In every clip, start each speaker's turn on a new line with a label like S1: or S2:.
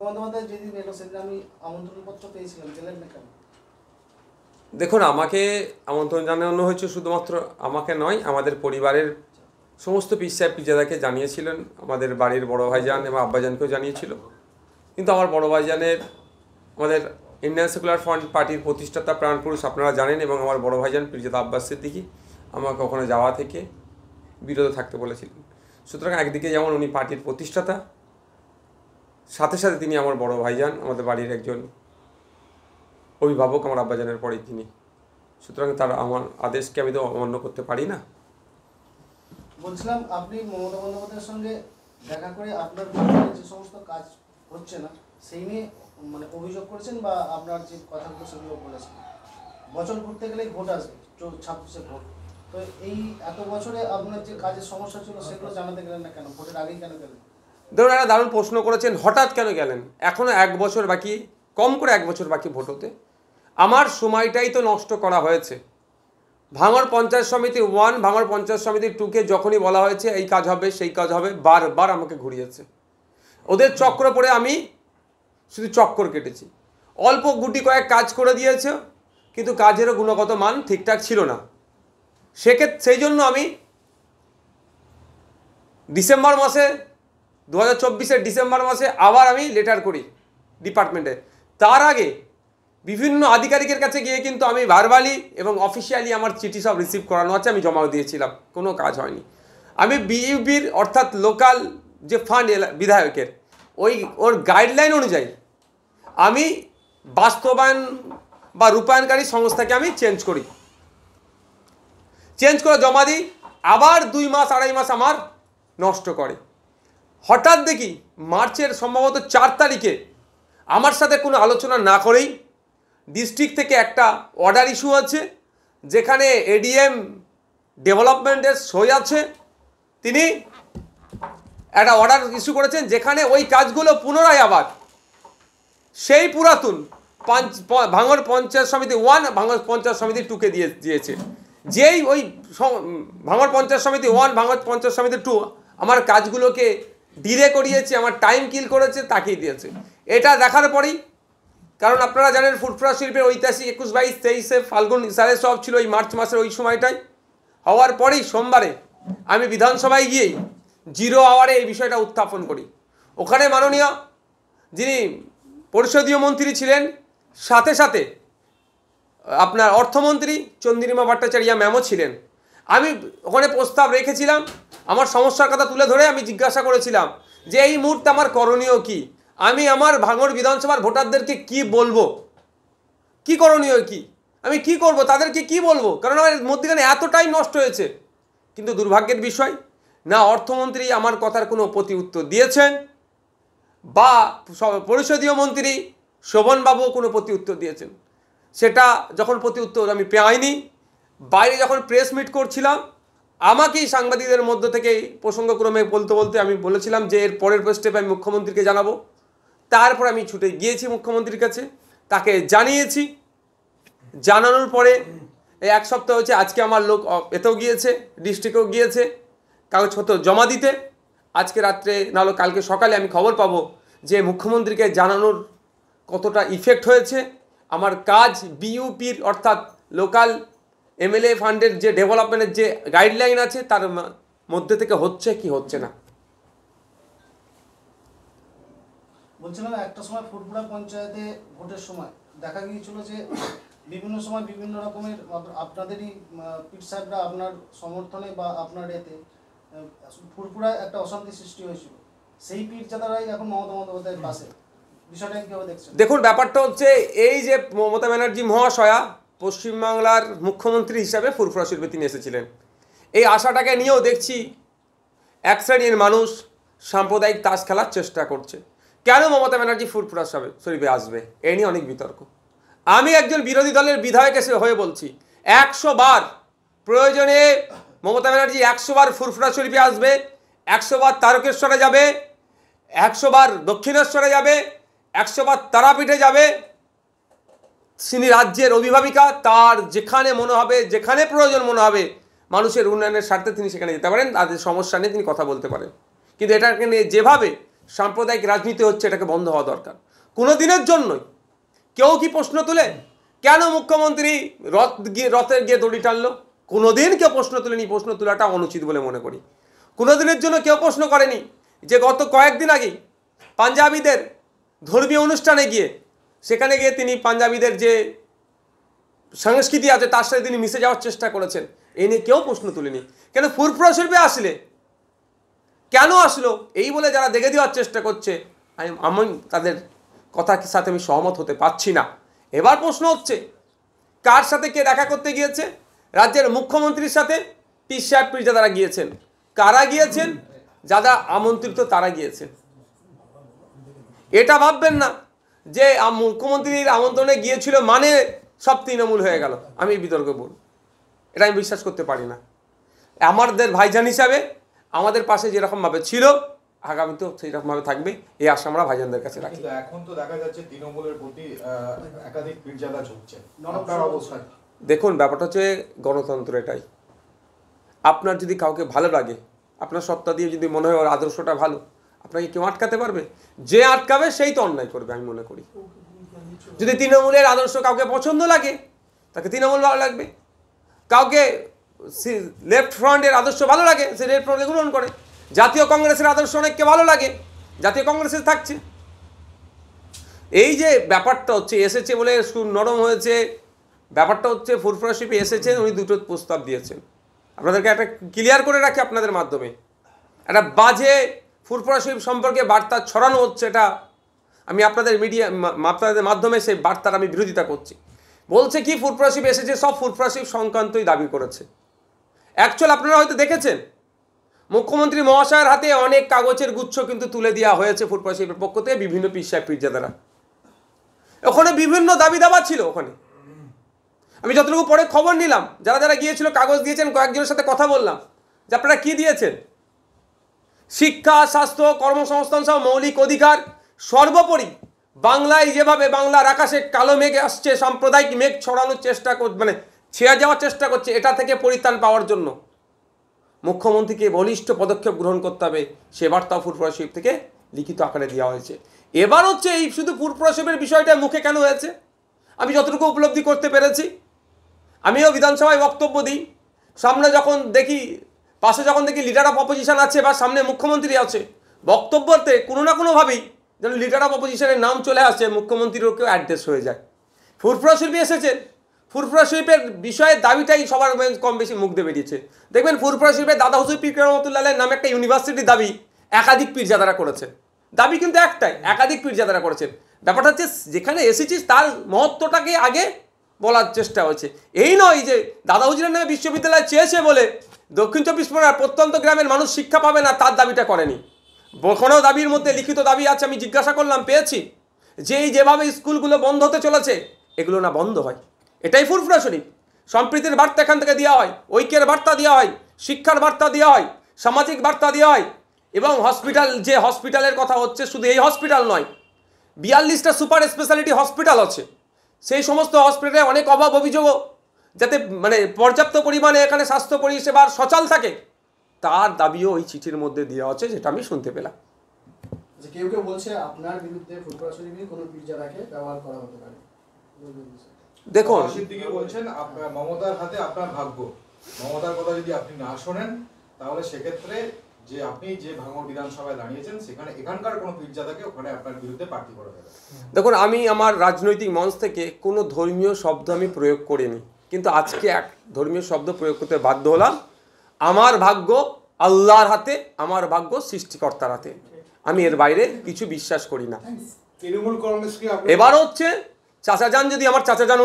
S1: বন্দ্যোপাধ্যায় যেদিন এলো সেদিন আমি আমন্ত্রণপত্র পেয়েছিলাম, গেলেন না কেন?
S2: দেখুন, আমাকে আমন্ত্রণ জানানো হয়েছে শুধুমাত্র আমাকে নয়, আমাদের পরিবারের সমস্ত পীর সাহেব পীরজাদাকে জানিয়েছিলেন, আমাদের বাড়ির বড় ভাইজান এবং আব্বাজানকেও জানিয়েছিল। কিন্তু আমার বড় ভাইজানের, আমাদের ইন্ডিয়ান সেকুলার ফ্রন্ট পার্টির প্রতিষ্ঠাতা প্রাণপুরুষ আপনারা জানেন, এবং আমার বড় ভাইজান পীরজাদা আব্বাস সিদ্দিকী আমাকে ওখানে যাওয়া থেকে বিরত থাকতে বলেছিলেন। সুতরাং একদিকে যেমন উনি পার্টির প্রতিষ্ঠাতা, সাথে সাথে তিনি আমার বড় ভাইজান, আমাদের বাড়ির একজন অভিভাবক, আমার আব্বাজানের পরেই তিনি। সুতরাং তার আমার আদেশকে আমি তো অমান্য করতে পারি না।
S1: বলছিলাম, আপনি মমতা বন্দ্যোপাধ্যায়ের সঙ্গে দেখা করে আপনার বিরুদ্ধে যে সমস্ত কাজ হচ্ছে না সেই নিয়ে মানে অভিযোগ করেছেন, বা আপনার যে কথাগুলো সেগুলো বলেছেন। বছর ঘুরতে গেলেই ভোট আসবে, 26-এ ভোট। তো এই এত বছরে আপনার যে কাজের সমস্যা ছিল সেগুলো জানাতে গেলেন না কেন? ভোটের আগেই কেন গেলেন?
S2: ধরুন, একটা দারুণ প্রশ্ন করেছেন, হঠাৎ কেন গেলেন? এখনও 1 বছর বাকি, কম করে 1 বছর বাকি ভোট হতে। আমার সময়টাই তো নষ্ট করা হয়েছে। ভাঙড় পঞ্চায়েত সমিতি 1, ভাঙড় পঞ্চায়েত সমিতি 2কে যখনই বলা হয়েছে এই কাজ হবে সেই কাজ হবে, বারবার আমাকে ঘুরিয়েছে। ওদের চক্র পড়ে আমি শুধু চক্কর কেটেছি। অল্প গুটি কয়েক কাজ করে দিয়েছে, কিন্তু কাজেরও গুণগত মান ঠিকঠাক ছিল না। সেই জন্য আমি ডিসেম্বর মাসে, 2024-এর ডিসেম্বর মাসে আবার আমি লেটার করি ডিপার্টমেন্টে। তার আগে বিভিন্ন আধিকারিকের কাছে গিয়ে কিন্তু আমি ভার্বালি এবং অফিসিয়ালি আমার চিঠি সব রিসিভ করানো আছে, আমি জমা দিয়েছিলাম, কোনো কাজ হয়নি। আমি বিইউপির অর্থাৎ লোকাল যে ফান্ড বিধায়কের ওর গাইডলাইন অনুযায়ী আমি বাস্তবায়ন বা রূপায়ণকারী সংস্থাকে আমি চেঞ্জ করে জমা দিই। আবার 2 মাস 2.5 মাস আমার নষ্ট করে। হঠাৎ দেখি মার্চের সম্ভবত 4 তারিখে আমার সাথে কোনো আলোচনা না করেই ডিস্ট্রিক্ট থেকে একটা অর্ডার ইস্যু আছে, যেখানে এডিএম ডেভেলপমেন্টের সই আছে। তিনি একটা অর্ডার ইস্যু করেছেন, যেখানে ওই কাজগুলো পুনরায় আবার সেই পুরাতন ভাঙড় পঞ্চায়েত সমিতি 1, ভাঙড় পঞ্চায়েত সমিতি 2কে দিয়েছে। যেই ওই ভাঙড় পঞ্চায়েত সমিতি 1, ভাঙড় পঞ্চায়েত সমিতি 2 আমার কাজগুলোকে ডিলে করিয়েছে, আমার টাইম কিল করেছে, তাকেই দিয়েছে। এটা দেখার পরেই, কারণ আপনারা জানেন ফুটফুরা শিল্পের ঐতিহাসিক 21, 22, 23-এ ফাল্গুন সালে সব ছিল ওই মার্চ মাসের ওই সময়টাই। হওয়ার পরেই সোমবারে আমি বিধানসভায় গিয়েই 0 আওয়ারে এই বিষয়টা উত্থাপন করি। ওখানে মাননীয় যিনি পরিষদীয় মন্ত্রী ছিলেন, সাথে সাথে আপনার অর্থমন্ত্রী চন্দ্রিমা ভট্টাচার্য ম্যামও ছিলেন। আমি ওখানে প্রস্তাব রেখেছিলাম, আমার সমস্যার কথা তুলে ধরে আমি জিজ্ঞাসা করেছিলাম যে এই মুহূর্তে আমার করণীয় কি, আমি আমার ভাঙড় বিধানসভার ভোটারদেরকে কি বলবো, কি করণীয় কি, আমি কি করব, তাদেরকে কি বলবো, কারণ আমার মধ্যখানে এতটাই নষ্ট হয়েছে। কিন্তু দুর্ভাগ্যের বিষয়, না অর্থমন্ত্রী আমার কথার কোনো প্রতি উত্তর দিয়েছেন, বা পরিষদীয় মন্ত্রী শোভনবাবু কোনো প্রতি উত্তর দিয়েছেন। সেটা যখন প্রতি উত্তর আমি পাইনি, বাইরে যখন প্রেস মিট করছিলাম, আমাকেই সাংবাদিকদের মধ্য থেকে প্রসঙ্গক্রমে বলতে বলতে আমি বলেছিলাম যে এর পরের স্টেপ আমি মুখ্যমন্ত্রীকে জানাবো। তারপর আমি ছুটে গিয়েছি মুখ্যমন্ত্রীর কাছে, তাকে জানিয়েছি। জানানোর পরে এই 1 সপ্তাহ হচ্ছে, আজকে আমার লোক এতেও গিয়েছে, ডিস্ট্রিক্টেও গিয়েছে কাগজপত্র জমা দিতে। আজকে রাত্রে নাহলে কালকে সকালে আমি খবর পাবো যে মুখ্যমন্ত্রীকে জানানোর কতটা ইফেক্ট হয়েছে। আমার কাজ বিইউপির অর্থাৎ লোকাল এমএলএ ফান্ডের যে ডেভেলপমেন্টের যে গাইডলাইন আছে তার মধ্যে থেকে হচ্ছে কি হচ্ছে না।
S1: বলছিলাম, একটা সময় ফুটফুরা পঞ্চায়েতে ভোটের সময় দেখা গিয়েছিল যে বিভিন্ন সময় বিভিন্ন রকমের আপনাদেরই পীর সাহেবরা আপনার সমর্থনে বা আপনার এতে ফুরফুরায় একটা অশান্তি সৃষ্টি হয়েছিল। সেই পীরজাদারাই এখন মমতা বন্দ্যোপাধ্যায়ের পাশে। বিষয়টা কিভাবে দেখছেন?
S2: দেখুন, ব্যাপারটা হচ্ছে এই যে মমতা ব্যানার্জি মহাশয়া পশ্চিমবাংলার মুখ্যমন্ত্রী হিসাবে ফুরফুরা শরীফে তিনি এসেছিলেন, এই আশাটাকে নিয়েও দেখছি এক শ্রেণীর মানুষ সাম্প্রদায়িক তাস খেলার চেষ্টা করছে। কেন মমতা ব্যানার্জি ফুরফুরা শরীফে আসবে, এই নিয়ে অনেক বিতর্ক। আমি একজন বিরোধী দলের বিধায়ক হয়ে বলছি, 100 বার প্রয়োজনে মমতা ব্যানার্জি 100 বার ফুরফুরা শরীফে আসবে, 100 বার তারকেশ্বরে যাবে, 100 বার দক্ষিণেশ্বরে যাবে, 100 বার তারাপীঠে যাবে। তিনি রাজ্যের অভিভাবিকা, তার যেখানে মনে হবে, যেখানে প্রয়োজন মনে হবে মানুষের উন্নয়নের স্বার্থে তিনি সেখানে যেতে পারেন, তাদের সমস্যা নিয়ে তিনি কথা বলতে পারেন। কিন্তু এটাকে নিয়ে যেভাবে সাম্প্রদায়িক রাজনীতি হচ্ছে, এটাকে বন্ধ হওয়া দরকার। কোনো দিনের জন্যই কেউ কি প্রশ্ন তুলে কেন মুখ্যমন্ত্রী রথের গিয়ে দড়ি টানলো? কোনোদিন কেউ প্রশ্ন তুলেনি, প্রশ্ন তোলাটা অনুচিত বলে মনে করি। কোনো দিনের জন্য কেউ প্রশ্ন করেনি যে গত কয়েকদিন আগেই পাঞ্জাবিদের ধর্মীয় অনুষ্ঠানে গিয়ে সেখানে গিয়ে তিনি পাঞ্জাবিদের যে সংস্কৃতি আছে তার সাথে তিনি মিশে যাওয়ার চেষ্টা করেছেন, এই নিয়ে কেউ প্রশ্ন তুলেনি। কেন ফুরফুরা শরীফে আসলে কেন আসলো এই বলে যারা দেখে দেওয়ার চেষ্টা করছে, আমি তাদের কথার সাথে আমি সহমত হতে পারছি না। এবার প্রশ্ন হচ্ছে কার সাথে কে দেখা করতে গিয়েছে? রাজ্যের মুখ্যমন্ত্রীর সাথে পীর সাহেব পীরজাদারা গিয়েছেন। কারা গিয়েছেন? যারা আমন্ত্রিত তারা গিয়েছেন। এটা ভাববেন না যে মুখ্যমন্ত্রীর আমন্ত্রণে গিয়েছিল মানে সব তৃণমূল হয়ে গেল। আমি বিতর্ক বল, এটা আমি বিশ্বাস করতে পারি না। আমাদের ভাইজান হিসাবে আমাদের পাশে যেরকমভাবে ছিল আগামীতেও সেই রকমভাবে থাকবে, এই আশা আমরা ভাইজানদের কাছে রাখি।
S3: এখন তো দেখা যাচ্ছে তৃণমূলের প্রতি একাধিক পীরজাদা ঝুঁকছে, আপনার অবস্থা?
S2: দেখুন, ব্যাপারটা হচ্ছে গণতন্ত্র। এটাই আপনার যদি কাউকে ভালো লাগে, আপনার সত্তা দিয়ে যদি মনে হয় ওর আদর্শটা ভালো, আপনাকে কেউ আটকাতে পারবে? যে আটকাবে সেই তো অন্যায় করবে আমি মনে করি। যদি তৃণমূলের আদর্শ কাউকে পছন্দ লাগে তাকে তৃণমূল ভালো লাগবে, কাউকে লেফট ফ্রন্টের আদর্শ ভালো লাগে সে লেফট ফ্রন্টকে গ্রহণ করে। জাতীয় কংগ্রেসের আদর্শ অনেককে ভালো লাগে, জাতীয় কংগ্রেসে থাকছে। এই যে ব্যাপারটা হচ্ছে এসেছে বলে সুর নরম হয়েছে, ব্যাপারটা হচ্ছে ফুরফুরা শরীফে এসেছেন, উনি দুটো প্রস্তাব দিয়েছেন। আপনাদেরকে একটা ক্লিয়ার করে রাখি আপনাদের মাধ্যমে, একটা বাজে ফুরফুরা শরীফ সম্পর্কে বার্তা ছড়ানো হচ্ছে, এটা আমি আপনাদের আপনাদের মাধ্যমে সেই বার্তার আমি বিরোধিতা করছি। বলছে কি ফুরফুরা শরীফ এসেছে, সব ফুরফুরা শরীফ সংক্রান্তই দাবি করেছে। অ্যাকচুয়াল আপনারা হয়তো দেখেছেন মুখ্যমন্ত্রী মহাশয়ের হাতে অনেক কাগজের গুচ্ছ কিন্তু তুলে দেওয়া হয়েছে ফুরফুরা শরীফের পক্ষ থেকে বিভিন্ন পীর সাহেব পীরজাদারা। ওখানে বিভিন্ন দাবি দাবা ছিল। ওখানে আমি যতটুকু পরে খবর নিলাম, যারা যারা গিয়েছিল কাগজ দিয়েছেন, কয়েকজনের সাথে কথা বললাম যে আপনারা কী দিয়েছেন। শিক্ষা, স্বাস্থ্য, কর্মসংস্থান সহ মৌলিক অধিকার, সর্বোপরি বাংলায় যেভাবে বাংলার আকাশে কালো মেঘ আসছে, সাম্প্রদায়িক মেঘ ছড়ানোর চেষ্টা মানে ছেয়ে যাওয়ার চেষ্টা করছে, এটা থেকে পরিত্রাণ পাওয়ার জন্য মুখ্যমন্ত্রীকে বলিষ্ঠ পদক্ষেপ গ্রহণ করতে হবে, সে বার্তাও ফুরফুরা শরীফ থেকে লিখিত আকারে দেওয়া হয়েছে। এবার হচ্ছে এই শুধু ফুরফুরা শরীফের বিষয়টা মুখে কেন হয়েছে আমি যতটুকু উপলব্ধি করতে পেরেছি, আমিও বিধানসভায় বক্তব্য দিই, সামনে যখন দেখি পাশে যখন দেখি লিডার অফ অপোজিশন আছে বা সামনে মুখ্যমন্ত্রী আছে, বক্তব্যতে কোনো না কোনোভাবেই যেন লিডার অফ অপোজিশনের নাম চলে আসে, মুখ্যমন্ত্রীরও কেউ অ্যাড্রেস হয়ে যায়। ফুরফুরা শরীফে এসেছেন, ফুরফুরা শরীফের বিষয়ের দাবিটাই সবার কম বেশি মুখ দিয়ে বেরিয়েছে। দেখবেন ফুরফুরা শরীফের দাদা হুজুর পীর রহমতুল্লাহের নামে একটা ইউনিভার্সিটির দাবি একাধিক পীরজাদারা করেছেন। দাবি কিন্তু একটাই, একাধিক পীরজাদারা করেছেন। ব্যাপারটা হচ্ছে যেখানে এসেছিস তার মহত্বটাকে আগে বলার চেষ্টা হয়েছে। এই নয় যে দাদা হুজুরের নামে বিশ্ববিদ্যালয় চেয়েছে বলে দক্ষিণ চব্বিশ পরগনার প্রত্যন্ত গ্রামের মানুষ শিক্ষা পাবে না, তার দাবিটা করেনি। কোনো দাবির মধ্যে লিখিত দাবি আছে, আমি জিজ্ঞাসা করলাম, পেয়েছি, যে এই যেভাবে স্কুলগুলো বন্ধ হতে চলেছে এগুলো না বন্ধ হয়। এটাই ফুরফুরা শরীফ। সম্প্রীতির বার্তা এখান থেকে দেওয়া হয়, ঐক্যের বার্তা দেওয়া হয়, শিক্ষার বার্তা দেওয়া হয়, সামাজিক বার্তা দেওয়া হয়। এবং হসপিটাল, যে হসপিটালের কথা হচ্ছে, শুধু এই হসপিটাল নয়, 42টা সুপার স্পেশালিটি হসপিটাল আছে, সেই সমস্ত হসপিটালে অনেক অভাব অভিযোগও, যাতে মানে পর্যাপ্ত পরিমাণে এখানে স্বাস্থ্য পরিষেবার সচল থাকে, তার দাবিও ওই চিঠির মধ্যে দেওয়া আছে, যেটা আমি শুনতে পেলাম।
S1: কেউ কেউ বলছে আপনার বিরুদ্ধে ফুরফুরা শরীফে কোনো পীরজাদাকে ব্যবহার করা হতে পারে।
S2: দেখুন,
S3: বলছেন মমতার হাতে আপনার ভাগ্য, মমতার কথা যদি আপনি না শোনেন তাহলে সেক্ষেত্রে যে আপনি যে ভাঙড় বিধানসভায় দাঁড়িয়েছেন সেখানে এখানকার কোনো পীরজাদাকে ওখানে আপনার বিরুদ্ধে প্রার্থী করা যাবে।
S2: দেখুন, আমি আমার রাজনৈতিক মঞ্চ থেকে কোনো ধর্মীয় শব্দ আমি প্রয়োগ করিনি, কিন্তু আজকে এক ধর্মীয় শব্দ প্রয়োগ করতে বাধ্য হলাম। আমার ভাগ্য আল্লাহর হাতে, আমার ভাগ্য সৃষ্টিকর্তার হাতে, আমি এর বাইরে কিছু বিশ্বাস করি না।
S3: তৃণমূল কংগ্রেসকে
S2: এবার হচ্ছে চাচাজান, যদি আমার চাচাজান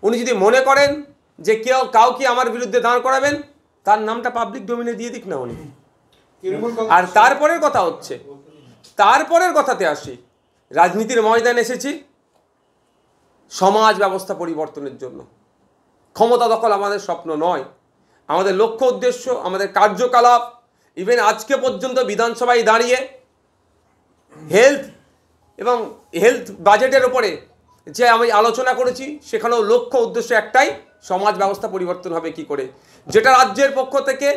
S2: উনি যদি মনে করেন যে কাউকে আমার বিরুদ্ধে দাঁড় করাবেন, তার নামটা পাবলিক ডোমেনে দিয়ে দিক না উনি। আর তারপরের কথা হচ্ছে, তারপরের কথাতে আসি, রাজনীতির ময়দানে এসেছি সমাজ ব্যবস্থা পরিবর্তনের জন্য। ক্ষমতা দখল আমাদের স্বপ্ন নয়, আমাদের লক্ষ্য উদ্দেশ্য, আমাদের কার্যকলাপ, ইভেন আজকে পর্যন্ত বিধানসভায় দাঁড়িয়ে হেলথ বাজেটের ওপরে যে আমি আলোচনা করেছি, সেখানেও লক্ষ্য উদ্দেশ্য একটাই, সমাজ ব্যবস্থা পরিবর্তন হবে কি করে। যেটা রাজ্যের পক্ষ থেকে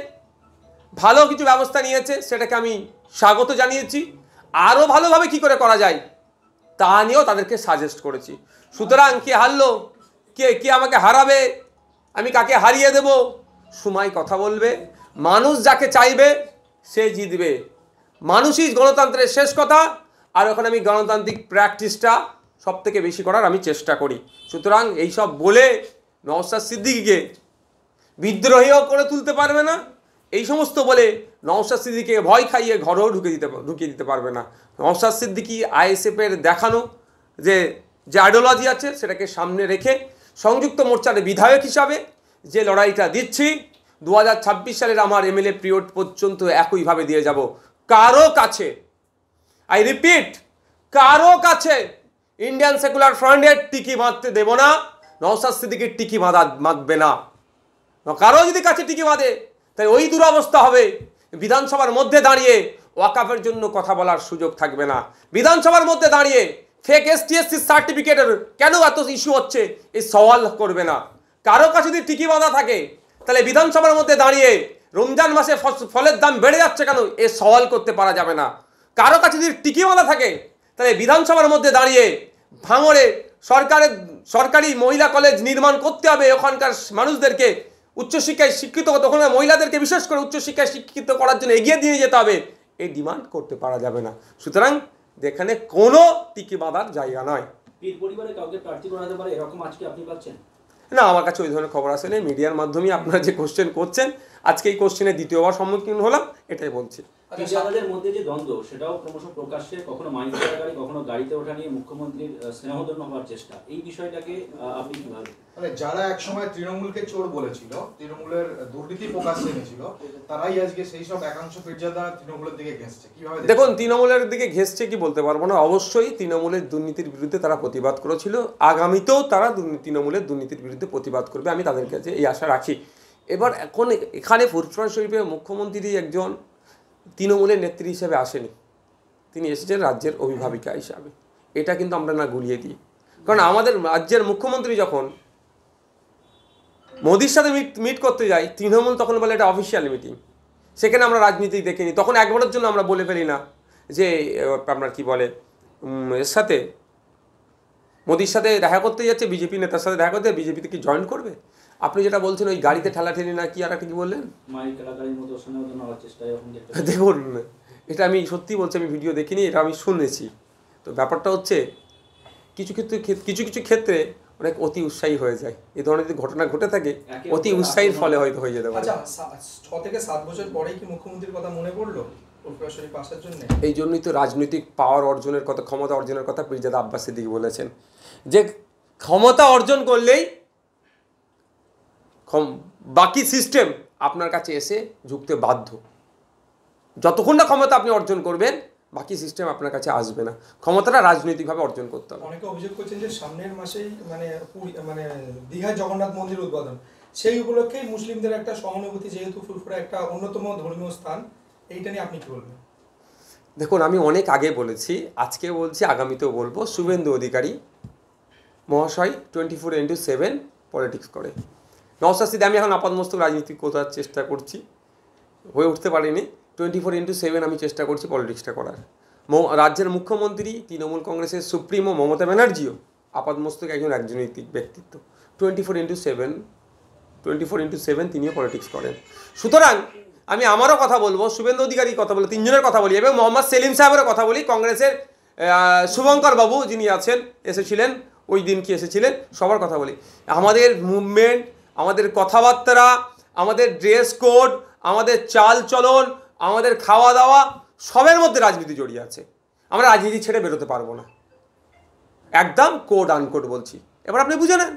S2: ভালো কিছু ব্যবস্থা নিয়েছে সেটাকে আমি স্বাগত জানিয়েছি, আরও ভালোভাবে কি করে করা যায় তা নিয়েও তাদেরকে সাজেস্ট করেছি। সুতরাং কে হারলো, কে আমাকে হারাবে, আমি কাকে হারিয়ে দেব, সময় কথা বলবে। মানুষ যাকে চাইবে সে জিতবে, মানুষই গণতন্ত্রের শেষ কথা। আর ওখানে আমি গণতান্ত্রিক প্র্যাকটিসটা সব থেকে বেশি করার আমি চেষ্টা করি। সুতরাং এইসব বলে নওশাদ সিদ্দিকীকে বিদ্রোহীও করে তুলতে পারবে না, এই সমস্ত বলে নওশাদ সিদ্দিকীকে ভয় খাইয়ে ঘরেও ঢুকিয়ে দিতে পারবে না। নওশাদ সিদ্দিকী আইএসএফের দেখানো যে আইডিওলজি আছে সেটাকে সামনে রেখে সংযুক্ত মোর্চার বিধায়ক হিসাবে যে লড়াইটা দিচ্ছি, 2026 সালের আমার এমএলএ পিরিয়ড পর্যন্ত একইভাবে দিয়ে যাব। কারো কাছে, আই রিপিট, কারো কাছে ইন্ডিয়ান সেকুলার ফ্রন্টের টিকি বাঁধতে দেব না, নওশাদ সিদ্দিকীর টিকি বাঁধবে না। কারো যদি কাছে টিকি বাঁধে তাই ওই দুরবস্থা হবে, বিধানসভার মধ্যে দাঁড়িয়ে ওয়াকাফের জন্য কথা বলার সুযোগ থাকবে না। বিধানসভার মধ্যে দাঁড়িয়ে ফেক এসটিএসসি সার্টিফিকেটের কেন এত ইস্যু হচ্ছে এই সওয়াল করবে না। কারো কাছে যদি টিকি বাঁধা থাকে তাহলে বিধানসভার মধ্যে দাঁড়িয়ে রমজান মাসে ফলের দাম বেড়ে যাচ্ছে কেন এ সওয়াল করতে পারা যাবে না। কারো কাছে যদি টিকি বাঁধা থাকে তাহলে বিধানসভার মধ্যে দাঁড়িয়ে ভাঙড়ে সরকারি মহিলা কলেজ নির্মাণ করতে হবে, ওখানকার মানুষদেরকে উচ্চশিক্ষায় শিক্ষিত, ওখানে মহিলাদেরকে বিশেষ করে উচ্চশিক্ষায় শিক্ষিত করার জন্য এগিয়ে দিয়ে যেতে হবে, এই ডিমান্ড করতে পারা যাবে না। সুতরাং এখানে কোনো টিকি বাঁধার জায়গা নয়।
S4: পীর পরিবারে কাউকে প্রার্থী করা যেতে পারে এরকম আজকে আপনি পাচ্ছেন?
S2: না, আমার কাছে ওই ধরনের খবর আসলে মিডিয়ার মাধ্যমে আপনারা যে কোশ্চেন করছেন, আজকে এই কোশ্চেনের দ্বিতীয়বার সম্মুখীন হলাম, এটাই বলছি।
S4: টিচারদের মধ্যে যে দ্বন্দ্ব সেটাও ক্রমশ প্রকাশ্যে, কখনো মাইক গাড়ি কখনো গাড়িতে ওঠা নিয়ে মুখ্যমন্ত্রীর স্নেহধন্য হওয়ার চেষ্টা, এই বিষয়টাকে আপনি কিভাবে?
S3: মানে যারা একসময় তৃণমূলকে চোর বলেছিল, তৃণমূলের দুর্নীতি প্রকাশ্যে এনেছিল, তারাই আজকে সেই সব একাংশ পীরজাদা তৃণমূলের দিকে ঘেঁষছে, কিভাবে
S2: দেখুন, তৃণমূলের দিকে ঘেঁষছে কি বলতে পারবো না। অবশ্যই তৃণমূলের দুর্নীতির বিরুদ্ধে তারা প্রতিবাদ করেছিল, আগামীতেও তারা তৃণমূলের দুর্নীতির বিরুদ্ধে প্রতিবাদ করবে, আমি তাদের কাছে এই আশা রাখি। এবার এখন এখানে ফুরফুরা শরীফের মুখ্যমন্ত্রী একজন তৃণমূলের নেত্রী হিসেবে আসেনি, তিনি এসেছেন রাজ্যের অভিভাবিকা হিসাবে। এটা কিন্তু আমরা না গুলিয়ে দিই, কারণ আমাদের রাজ্যের মুখ্যমন্ত্রী যখন মোদির সাথে মিট করতে যাই, তৃণমূল তখন বলে এটা অফিসিয়াল মিটিং, সেখানে আমরা রাজনীতি দেখিনি। তখন একবারের জন্য আমরা বলে ফেলি না যে আপনার কি বলে এর সাথে মোদির সাথে দেখা করতে যাচ্ছে, বিজেপি নেতার সাথে দেখা করতে, বিজেপিতে কি জয়েন করবে? আপনি যেটা বলছেন ওই গাড়িতে ঠেলাঠেলি না কি আর একটা কি বললেন, দেখুন এটা আমি সত্যি বলছি, আমি ভিডিও দেখিনি, এটা আমি শুনেছি। তো ব্যাপারটা হচ্ছে কিছু ক্ষেত্রে অনেক অতি উৎসাহী হয়ে যায়, এই ধরনের যদি ঘটনা ঘটে থাকে অতি উৎসাহীর ফলে হয়তো হয়ে যেতে পারে।
S5: 6 থেকে 7 বছর পরেই কি মুখ্যমন্ত্রীর কথা মনে পড়লো ফুরফুরা শরীফ আসার জন্য?
S2: এই জন্যই তো রাজনৈতিক পাওয়ার অর্জনের কথা, ক্ষমতা অর্জনের কথা পীরজাদা আব্বাস সিদ্দিকী বলেছেন যে ক্ষমতা অর্জন করলেই বাকি সিস্টেম আপনার কাছে এসে ঝুঁকতে বাধ্য। যতক্ষণ না ক্ষমতা আপনি অর্জন করবেন বাকি সিস্টেম আপনার কাছে আসবে না। ক্ষমতাটা রাজনৈতিকভাবে অর্জন করতে হবে।
S5: অনেকে অভিযোগ করছেন যে সামনের মাসেই মানে দীঘায় জগন্নাথ মন্দির উদ্বোধন, সেই উপলক্ষেই মুসলিমদের একটা সহানুভূতি, যেহেতু ফুরফুরা একটা অন্যতম ধর্মীয় স্থান, এইটা নিয়ে আপনি কি বলবেন?
S2: দেখুন, আমি অনেক আগে বলেছি, আজকে বলছি, আগামীতেও বলবো, শুভেন্দু অধিকারী মহাশয় 24/7 পলিটিক্স করে। নওশাদ সিদ্দিকী, আমি এখন আপাতমস্তক রাজনীতি করার চেষ্টা করছি, হয়ে উঠতে পারিনি, 24/7 আমি চেষ্টা করছি পলিটিক্সটা করার। রাজ্যের মুখ্যমন্ত্রী তৃণমূল কংগ্রেসের সুপ্রিমো মমতা ব্যানার্জিও আপাতমস্তক একজন রাজনৈতিক ব্যক্তিত্ব, 24/7 তিনিও পলিটিক্স করেন। সুতরাং আমি আমারও কথা বলবো, শুভেন্দু অধিকারীর কথা বলি, তিনজনের কথা বলি, এবং মোহাম্মদ সেলিম সাহেবেরও কথা বলি, কংগ্রেসের শুভঙ্কর বাবু যিনি আছেন, এসেছিলেন ওই দিন কি এসেছিলেন, সবার কথা বলি। আমাদের মুভমেন্ট, আমাদের কথাবার্তা, আমাদের ড্রেস কোড, আমাদের চাল চলন, আমাদের খাওয়া দাওয়া, সবের মধ্যে রাজনীতি জড়িয়ে আছে। আমরা রাজনীতি ছেড়ে বেরোতে পারবো না, একদম কোড আনকোড বলছি। এবার আপনি বুঝে নেন।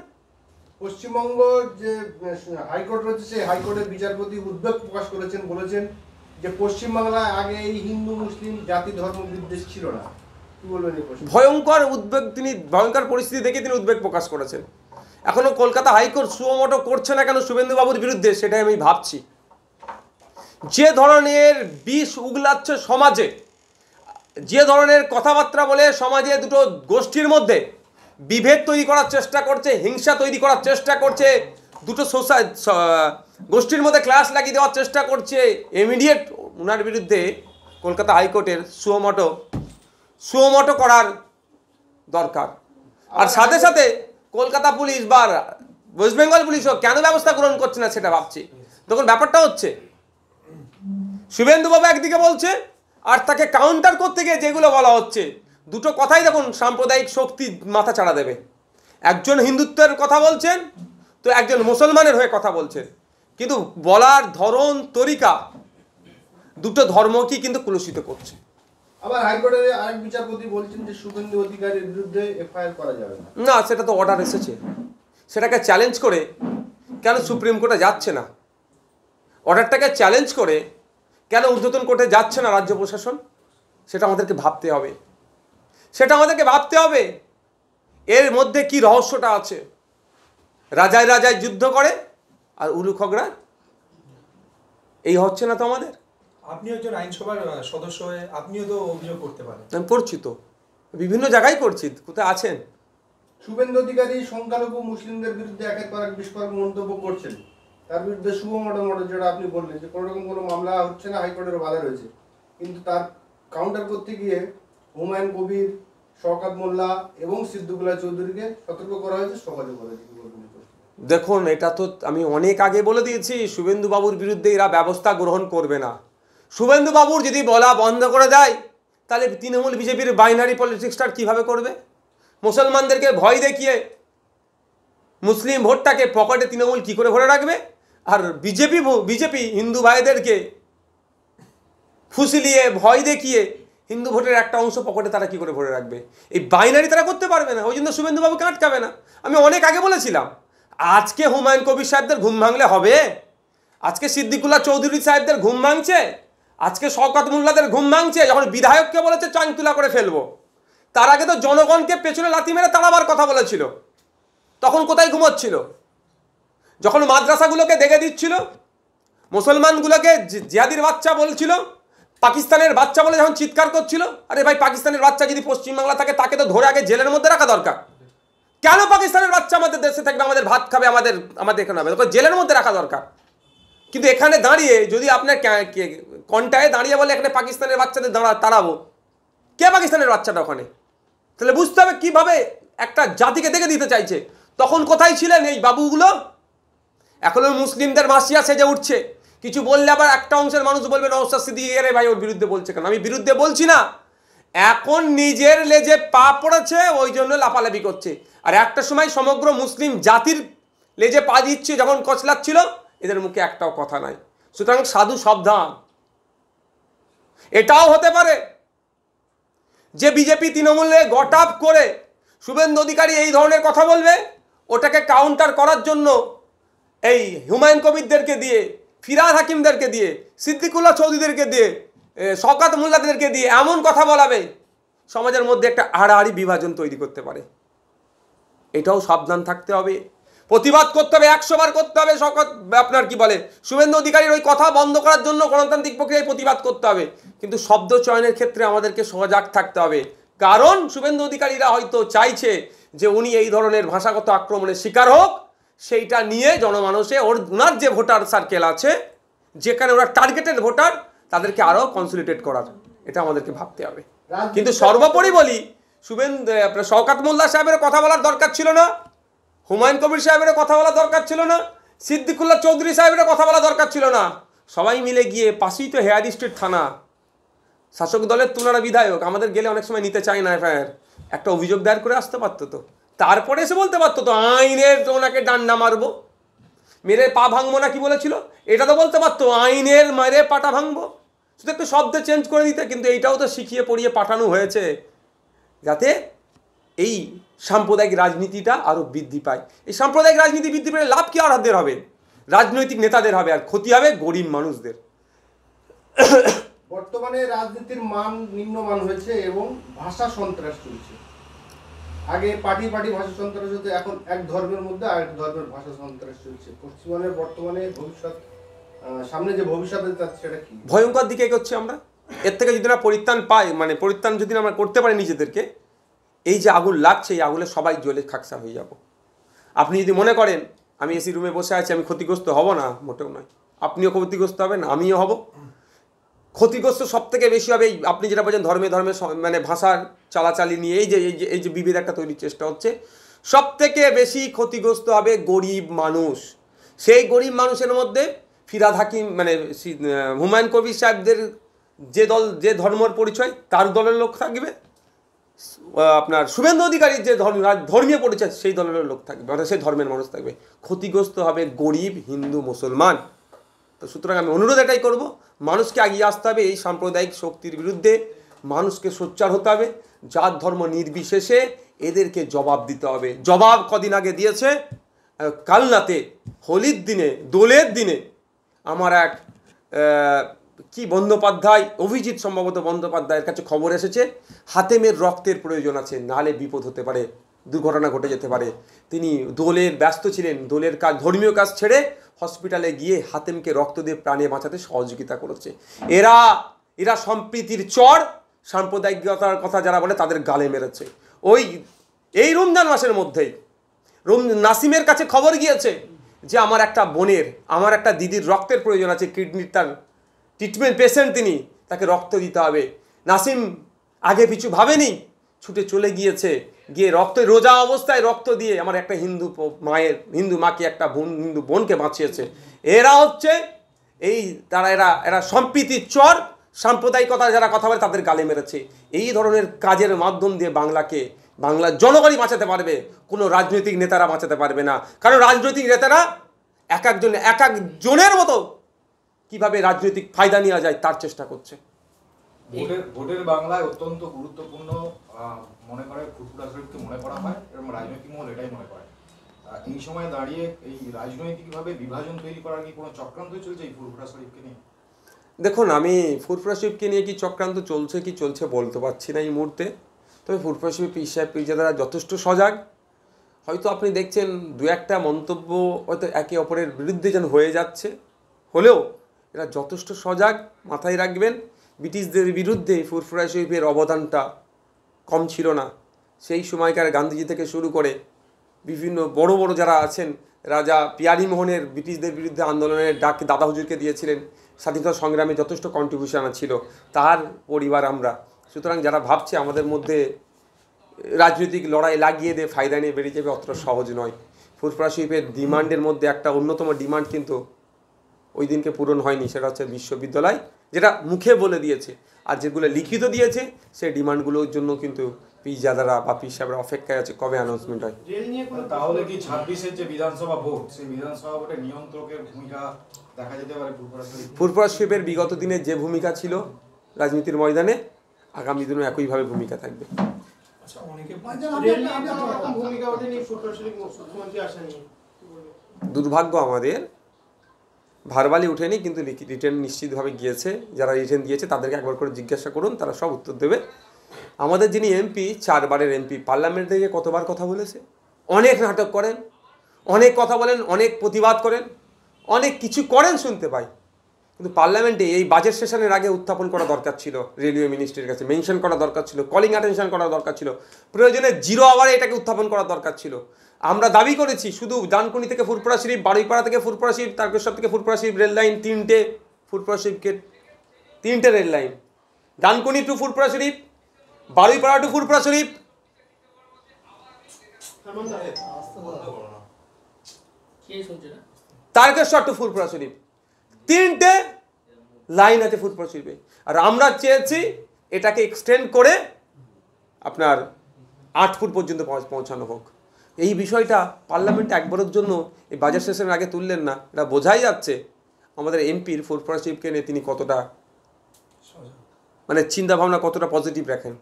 S6: পশ্চিমবঙ্গ যে হাইকোর্ট রয়েছে, সেই হাইকোর্টের বিচারপতি উদ্বেগ প্রকাশ করেছেন, বলেছেন যে পশ্চিমবাংলায় আগে এই হিন্দু মুসলিম জাতি ধর্ম বিদ্বেষ ছিল না। কি বলবেন?
S2: ভয়ঙ্কর উদ্বেগ, তিনি ভয়ঙ্কর পরিস্থিতি দেখে তিনি উদ্বেগ প্রকাশ করেছেন। এখনো কলকাতা হাইকোর্ট সুমোটো করছে না কেন শুভেন্দু বাবুর বিরুদ্ধে, সেটাই আমি ভাবছি। যে ধরনের বিষ উগলাচ্ছে সমাজে, যে ধরনের কথাবার্তা বলে সমাজে দুটো গোষ্ঠীর মধ্যে বিভেদ তৈরি করার চেষ্টা করছে, হিংসা তৈরি করার চেষ্টা করছে, দুটো গোষ্ঠীর মধ্যে ক্লাস লাগিয়ে দেওয়ার চেষ্টা করছে, ইমিডিয়েট ওনার বিরুদ্ধে কলকাতা হাইকোর্টের সুমোটো সুমোটো করার দরকার। আর সাথে সাথে কলকাতা পুলিশ বা ওয়েস্ট বেঙ্গল পুলিশও কেন ব্যবস্থা গ্রহণ করছে না সেটা ভাবছি। তখন ব্যাপারটা হচ্ছে শুভেন্দুবাবু একদিকে বলছে, আর তাকে কাউন্টার করতে গিয়ে যেগুলো বলা হচ্ছে, দুটো কথাই দেখুন সাম্প্রদায়িক শক্তি মাথা চাড়া দেবে। একজন হিন্দুত্বের কথা বলছেন, তো একজন মুসলমানের হয়ে কথা বলছেন, কিন্তু বলার ধরন তরিকা দুটো ধর্মকেই কিন্তু কলুষিত করছে।
S6: আবার হাইকোর্টের আরেক বিচারপতি বলছেন যে শুভেন্দু অধিকারীর বিরুদ্ধে এফআইআর করা যাবে না।
S2: না, সেটা তো অর্ডার এসেছে, সেটাকে চ্যালেঞ্জ করে কেন সুপ্রিম কোর্টে যাচ্ছে না? অর্ডারটাকে চ্যালেঞ্জ করে কেন ঊর্ধ্বতন কোর্টে যাচ্ছে না রাজ্য প্রশাসন? সেটা আমাদেরকে ভাবতে হবে, সেটা আমাদেরকে ভাবতে হবে। এর মধ্যে কি রহস্যটা আছে? রাজায় রাজায় যুদ্ধ করে আর উলু খগড়া এই হচ্ছে না তো আমাদের।
S5: আপনি একজন আইনসভার সদস্য হয়ে আপনিও তো অভিযোগ করতে পারেন।
S2: আমি করছি তো, বিভিন্ন জায়গায় করছি। কোথায় আছেন?
S6: শুভেন্দু অধিকারী সংখ্যালঘু মুসলিমদের বিরুদ্ধে একের পর এক বিস্ফোরক মন্তব্য করছেন, তার বিরুদ্ধে সুমোটো যেটা আপনি বললেন যে কোনো রকম কোনো মামলা হচ্ছে না, হাইকোর্টের বাধা রয়েছে, কিন্তু তার কাউন্টার করতে গিয়ে হুমায়ুন কবির, শওকত মোল্লা এবং সিদ্দিকুল্লাহ চৌধুরীকে সতর্ক করা হয়েছে, সহজে করা হয়েছে।
S2: দেখুন, এটা তো আমি অনেক আগে বলে দিয়েছি, শুভেন্দু বাবুর বিরুদ্ধে এরা ব্যবস্থা গ্রহণ করবে না। শুভেন্দু বাবুর যদি বলা বন্ধ করে দেয়, তাহলে তৃণমূল বিজেপির বাইনারি পলিটিক্সটা কীভাবে করবে? মুসলমানদেরকে ভয় দেখিয়ে মুসলিম ভোটটাকে পকেটে তৃণমূল কী করে ভরে রাখবে? আর বিজেপি হিন্দু ভাইদেরকে ফুসলিয়ে ভয় দেখিয়ে হিন্দু ভোটের একটা অংশ পকেটে তারা কী করে ভরে রাখবে? এই বাইনারি তারা করতে পারবে না, ওই জন্য শুভেন্দুবাবুকে আটকাবে না। আমি অনেক আগে বলেছিলাম, আজকে হুমায়ুন কবির সাহেবদের ঘুম ভাঙলে হবে? আজকে সিদ্দিকুল্লাহ চৌধুরী সাহেবদের ঘুম ভাঙছে, আজকে শওকত মোল্লাদের ঘুম ভাঙছে, যখন বিধায়ককে বলেছে চাংতুলা করে ফেলবো। তার আগে তো জনগণকে পেছনে লাথি মেরে তাড়াবার কথা বলেছিল, তখন কোথায় ঘুমোচ্ছিল? যখন মাদ্রাসাগুলোকে দেখে দিচ্ছিল, মুসলমানগুলোকে জিহাদির বাচ্চা বলছিল, পাকিস্তানের বাচ্চা বলে যখন চিৎকার করছিল, আরে ভাই, পাকিস্তানের বাচ্চা যদি পশ্চিমবাংলা থাকে তাকে তো ধরে আগে জেলের মধ্যে রাখা দরকার। কেন পাকিস্তানের বাচ্চা আমাদের দেশে থাকবে, আমাদের ভাত খাবে, আমাদের এখানে হবে? জেলের মধ্যে রাখা দরকার। কিন্তু এখানে দাঁড়িয়ে যদি আপনার কন্টায় দাঁড়িয়ে বলে এখানে পাকিস্তানের বাচ্চাদের তাড়াবো, কে পাকিস্তানের বাচ্চাটা ওখানে? তাহলে বুঝতে হবে কীভাবে একটা জাতিকে দেখে দিতে চাইছে। তখন কোথায় ছিলেন এই বাবুগুলো? এখনো মুসলিমদের মাসিয়া সেজে উঠছে, কিছু বললে আবার একটা অংশের মানুষ বলবে নওশাদ সিদ্দিকী রে ভাই ওর বিরুদ্ধে বলছে কেন? আমি বিরুদ্ধে বলছি না, এখন নিজের লেজে পা পড়েছে ওই জন্য লাফালাফি করছে। আর একটা সময় সমগ্র মুসলিম জাতির লেজে পা দিচ্ছে যখন কচলাচ্ছিল, এদের মুখে একটাও কথা নাই। সুতরাং সাধু সাবধান। এটাও হতে পারে যে বিজেপি তৃণমূলে গট আপ করে শুভেন্দু অধিকারী এই ধরনের কথা বলবে, ওটাকে কাউন্টার করার জন্য এই হুমায়ুন কবিরদেরকে দিয়ে, ফিরহাদ হাকিমদেরকে দিয়ে, সিদ্দিকুল্লাহ চৌধুরীদেরকে দিয়ে, শওকত মোল্লাদেরকে দিয়ে এমন কথা বলাবে, সমাজের মধ্যে একটা আড়াআড়ি বিভাজন তৈরি করতে পারে। এটাও সাবধান থাকতে হবে, প্রতিবাদ করতে হবে, 100 বার করতে হবে। আপনার কি বলে, শুভেন্দু অধিকারীর ওই কথা বন্ধ করার জন্য গণতান্ত্রিক প্রক্রিয়ায় প্রতিবাদ করতে হবে, কিন্তু শব্দ চয়নের ক্ষেত্রে আমাদেরকে সজাগ থাকতে হবে। কারণ শুভেন্দু অধিকারীরা হয়তো চাইছে যে উনি এই ধরনের ভাষাগত আক্রমণের শিকার হোক, সেইটা নিয়ে জনমানসে ওনার যে ভোটার সার্কেল আছে, যেখানে ওরা টার্গেটেড ভোটার, তাদেরকে আরও কনসলিডেট করার, এটা আমাদেরকে ভাবতে হবে। কিন্তু সর্বোপরি বলি, আপনার শওকত মোল্লা সাহেবের কথা বলার দরকার ছিল না, হুমায়ুন কবির সাহেবের কথা বলা দরকার ছিল না, সিদ্দিকুল্লাহ চৌধুরী সাহেবের কথা বলা দরকার ছিল না। সবাই মিলে গিয়ে, পাশেই তো হেয়ার স্ট্রিট থানা, শাসক দলের তুলনা বিধায়ক, আমাদের গেলে অনেক সময় নিতে চায় না এফআইআর, একটা অভিযোগ দায়ের করে আসতে পারতো তো, তারপরে এসে বলতে পারতো তো আইনের ওনাকে ডান্ডা মারবো, মেরে পা ভাঙবো না কি বলেছিল, এটা তো বলতে পারতো আইনের মেরে পাটা ভাঙবো, শুধু একটু শব্দ চেঞ্জ করে দিতে। কিন্তু এইটাও তো শিখিয়ে পড়িয়ে পাঠানো হয়েছে যাতে এই সাম্প্রদায়িক রাজনীতিটা আরও বৃদ্ধি পায়। এই সাম্প্রদায়িক রাজনীতি বৃদ্ধি পেলে লাভ কি আর হবে? রাজনৈতিক নেতাদের হবে, আর ক্ষতি হবে গরিব মানুষদের।
S6: বর্তমানে রাজনীতির মান নিম্নমান হয়েছে এবং ভাষা সন্ত্রাস চলছে। আগে পার্টি ভাষা সন্ত্রাস হতো, এখন এক ধর্মের মধ্যে আরেক ধর্মের ভাষা সন্ত্রাস চলছে। পশ্চিমবঙ্গের বর্তমানে ভবিষ্যৎ, সামনে যে ভবিষ্যতে সেটা কি?
S2: ভয়ঙ্কর দিকে এগোচ্ছে আমরা। এর থেকে যদি না পরিত্রাণ পাই, মানে পরিত্রাণ যদি আমরা করতে পারি নিজেদেরকে, এই যে আগুন লাগছে এই আগুনে সবাই জ্বলে খাকসা হয়ে যাব। আপনি যদি মনে করেন আমি এসি রুমে বসে আছি, আমি ক্ষতিগ্রস্ত হব না, মোটেও নয়। আপনিও ক্ষতিগ্রস্ত হবেন, আমিও হব। ক্ষতিগ্রস্ত সব থেকে বেশি হবে এই আপনি যেটা বলছেন ধর্মে ধর্মে মানে ভাষার চালাচালি নিয়ে এই যে বিভেদ একটা তৈরির চেষ্টা হচ্ছে, সব থেকে বেশি ক্ষতিগ্রস্ত হবে গরিব মানুষ। সেই গরিব মানুষের মধ্যে ফিরহাদ হাকিম মানে হুমায়ুন কবির সাহেবদের যে ধর্মের পরিচয় তার দলের লোক থাকবে, আপনার শুভেন্দু অধিকারীর যে ধর্মীয় পরিচয় সেই দলের লোক থাকবে, অর্থাৎ সেই ধর্মের মানুষ থাকবে। ক্ষতিগ্রস্ত হবে গরিব হিন্দু মুসলমান। তো সুতরাং আমি অনুরোধ এটাই করব, মানুষকে এগিয়ে আসতে হবে এই সাম্প্রদায়িক শক্তির বিরুদ্ধে, মানুষকে সোচ্চার হতে হবে, জাত ধর্ম নির্বিশেষে এদেরকে জবাব দিতে হবে। জবাব কদিন আগে দিয়েছে কালনাতে, হোলির দিনে, দোলের দিনে আমার এক কি বন্দ্যোপাধ্যায়, অভিজিৎ সম্ভবত বন্দ্যোপাধ্যায়ের কাছে খবর এসেছে হাতেমের রক্তের প্রয়োজন আছে, নাহলে বিপদ হতে পারে, দুর্ঘটনা ঘটে যেতে পারে। তিনি দোলের ব্যস্ত ছিলেন, দোলের কাজ ধর্মীয় কাজ ছেড়ে হসপিটালে গিয়ে হাতেমকে রক্ত দিয়ে প্রাণে বাঁচাতে সহযোগিতা করেছে। এরা সম্প্রীতির চর, সাম্প্রদায়িকতার কথা যারা বলে তাদের গালে মেরেছে। এই রমজান মাসের মধ্যেই নাসিমের কাছে খবর গিয়েছে যে আমার একটা বোনের, আমার একটা দিদির রক্তের প্রয়োজন আছে, কিডনির তার ট্রিটমেন্ট পেশেন্ট, তিনি, তাকে রক্ত দিতে হবে। নাসিম আগে পিছু ভাবেনি, ছুটে চলে গিয়েছে, গিয়ে রোজা অবস্থায় রক্ত দিয়ে আমার একটা হিন্দু মাকে, একটা হিন্দু বোনকে বাঁচিয়েছে। এরা হচ্ছে এরা সম্প্রীতির চর, সাম্প্রদায়িকতা যারা কথা বলে তাদের গালে মেরেছে। এই ধরনের কাজের মাধ্যম দিয়ে বাংলার জনগণই বাঁচাতে পারবে, কোনো রাজনৈতিক নেতারা বাঁচাতে পারবে না। কারণ রাজনৈতিক নেতারা এক একজনের মতো কিভাবে রাজনৈতিক ফায়দা নেওয়া যায় তার চেষ্টা করছে।
S3: ভোটের বাংলায় অত্যন্ত গুরুত্বপূর্ণ মনে করে ফুরফুরা শরীফকে মনে করা হয়, এবং রাজনৈতিক মহল এটাই মনে করে। এই সময় দাঁড়িয়ে এই রাজনৈতিকভাবে বিভাজন তৈরি করার কি কোনো চক্রান্ত চলছে এই ফুরফুরা শরীফকে নিয়ে?
S2: দেখুন, আমি ফুরফুরা শরীফকে নিয়ে কি চক্রান্ত চলছে বলতে পারছি না এই মুহূর্তে। তবে ফুরফুরা শরীফ পীর সাহেব পীরজাদারা যথেষ্ট সজাগ। হয়তো আপনি দেখছেন দু একটা মন্তব্য হয়তো একে অপরের বিরুদ্ধে যেন হয়ে যাচ্ছে, হলেও এরা যথেষ্ট সজাগ। মাথায় রাখবেন, ব্রিটিশদের বিরুদ্ধে ফুরফুরা শরীফের অবদানটা কম ছিল না। সেই সময়কার গান্ধীজি থেকে শুরু করে বিভিন্ন বড় বড় যারা আছেন, রাজা পিয়ারি মোহনের ব্রিটিশদের বিরুদ্ধে আন্দোলনের ডাক দাদা হুজুরকে দিয়েছিলেন, স্বাধীনতা সংগ্রামে যথেষ্ট কন্ট্রিবিউশন ছিল তার পরিবার আমরা। সুতরাং যারা ভাবছে আমাদের মধ্যে রাজনৈতিক লড়াই লাগিয়ে দিয়ে ফায়দা নিয়ে বেরিয়ে যাবে, অতটা সহজ নয়। ফুরফুরা শরীফের ডিমান্ডের মধ্যে একটা অন্যতম ডিমান্ড কিন্তু ওই দিনকে পূরণ হয়নি, সেটা হচ্ছে বিশ্ববিদ্যালয়, যেটা মুখে বলে দিয়েছে। আর যেগুলো লিখিত দিয়েছে সেই ডিমান্ডগুলোর জন্য কিন্তু পীরজাদারা বা পীর সাহেবরা অপেক্ষায় আছে কবে অ্যানাউন্সমেন্ট হয়।
S3: তাহলে কি 26-এর যে বিধানসভা ভোট, সেই বিধানসভা ভোটে নিয়ন্ত্রকের ভূমিকা দেখা যেতে পারে
S2: ফুরফুরা শরীফের বিগত দিনে যে ভূমিকা ছিল রাজনীতির ময়দানে, আগামী দিনে একইভাবে ভূমিকা থাকবে। দুর্ভাগ্য আমাদের, ভারবালি উঠেনি, কিন্তু রিটার্ন নিশ্চিতভাবে গিয়েছে। যারা রিটার্ন দিয়েছে তাদেরকে একবার করে জিজ্ঞাসা করুন, তারা সব উত্তর দেবে। আমাদের যিনি এমপি, 4 বারের এমপি, পার্লামেন্ট থেকে কতবার কথা বলেছে, অনেক নাটক করেন, অনেক কথা বলেন, অনেক প্রতিবাদ করেন, অনেক কিছু করেন শুনতে পাই। কিন্তু পার্লামেন্টে এই বাজেট সেশনের আগে উত্থাপন করা দরকার ছিল, রেলওয়ে মিনিস্ট্রির কাছে মেনশন করা দরকার ছিল, কলিং অ্যাটেনশন করা দরকার ছিল, প্রয়োজনে 0 আওয়ারে এটাকে উত্থাপন করা দরকার ছিল। আমরা দাবি করেছি শুধু ডানকুনি থেকে ফুরফুরা শরীফ, বারুইপাড়া থেকে ফুরফুরা শরীফ, তারকেশ্বর থেকে ফুরফুরা শরীফ রেল লাইন 3টে, ফুরফুরা শরীফকে 3টে rail line, Dankuni two Furfura Sharif, Baruipara two Furfura Sharif, Tarakeswar two Furfura Sharif, 3টে লাইন আছে ফুরফুরা শরীফে। আর আমরা চেয়েছি এটাকে এক্সটেন্ড করে আপনার 8 ফুট পর্যন্ত পৌঁছানো হোক। এই বিষয়টা পার্লামেন্টে একবারের জন্য এই বাজেট সেশনের আগে তুললেন না, এটা বোঝাই যাচ্ছে আমাদের এমপির ফুরফুরা শরীফকে নিয়ে তিনি কতটা মানে চিন্তাভাবনা কতটা পজিটিভ রাখেন।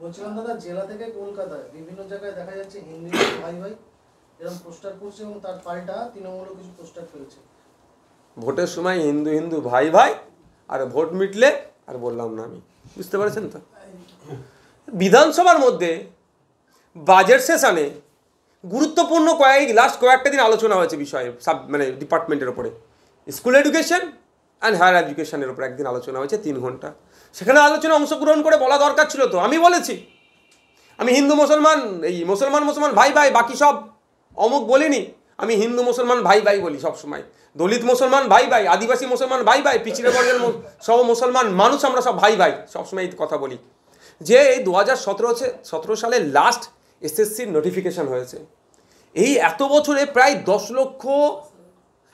S1: বলছিলাম দাদা, জেলা থেকে কলকাতায় বিভিন্ন জায়গায় দেখা যাচ্ছে হিন্দু ভাই ভাই এরকম পোস্টার করছে, এবং তার পাল্টা তৃণমূলও কিছু পোস্টার ফেলছে।
S2: ভোটের সময় হিন্দু হিন্দু ভাই ভাই, আর ভোট মিটলে আর বললাম না আমি, বুঝতে পারছেন তো। বিধানসভার মধ্যে বাজেট সেশনে গুরুত্বপূর্ণ কয়েকটা দিন আলোচনা হয়েছে বিষয়ে, মানে ডিপার্টমেন্টের ওপরে, স্কুল এডুকেশন অ্যান্ড হায়ার এডুকেশনের ওপরে একদিন আলোচনা হয়েছে 3 ঘন্টা। সেখানে আলোচনা অংশগ্রহণ করে বলা দরকার ছিল তো। আমি বলেছি আমি হিন্দু মুসলমান, এই মুসলমান ভাই ভাই, বাকি সব অমুক বলিনি, আমি হিন্দু মুসলমান ভাই ভাই বলি সবসময়। দলিত মুসলমান ভাই ভাই, আদিবাসী মুসলমান ভাই ভাই, পিছিয়ে বর্গের সব মুসলমান মানুষ আমরা সব ভাই ভাই, সবসময় এই কথা বলি। যে এই 2017 সালে লাস্ট এসএসসির নোটিফিকেশান হয়েছে, এই এত বছরে প্রায় 10 লক্ষ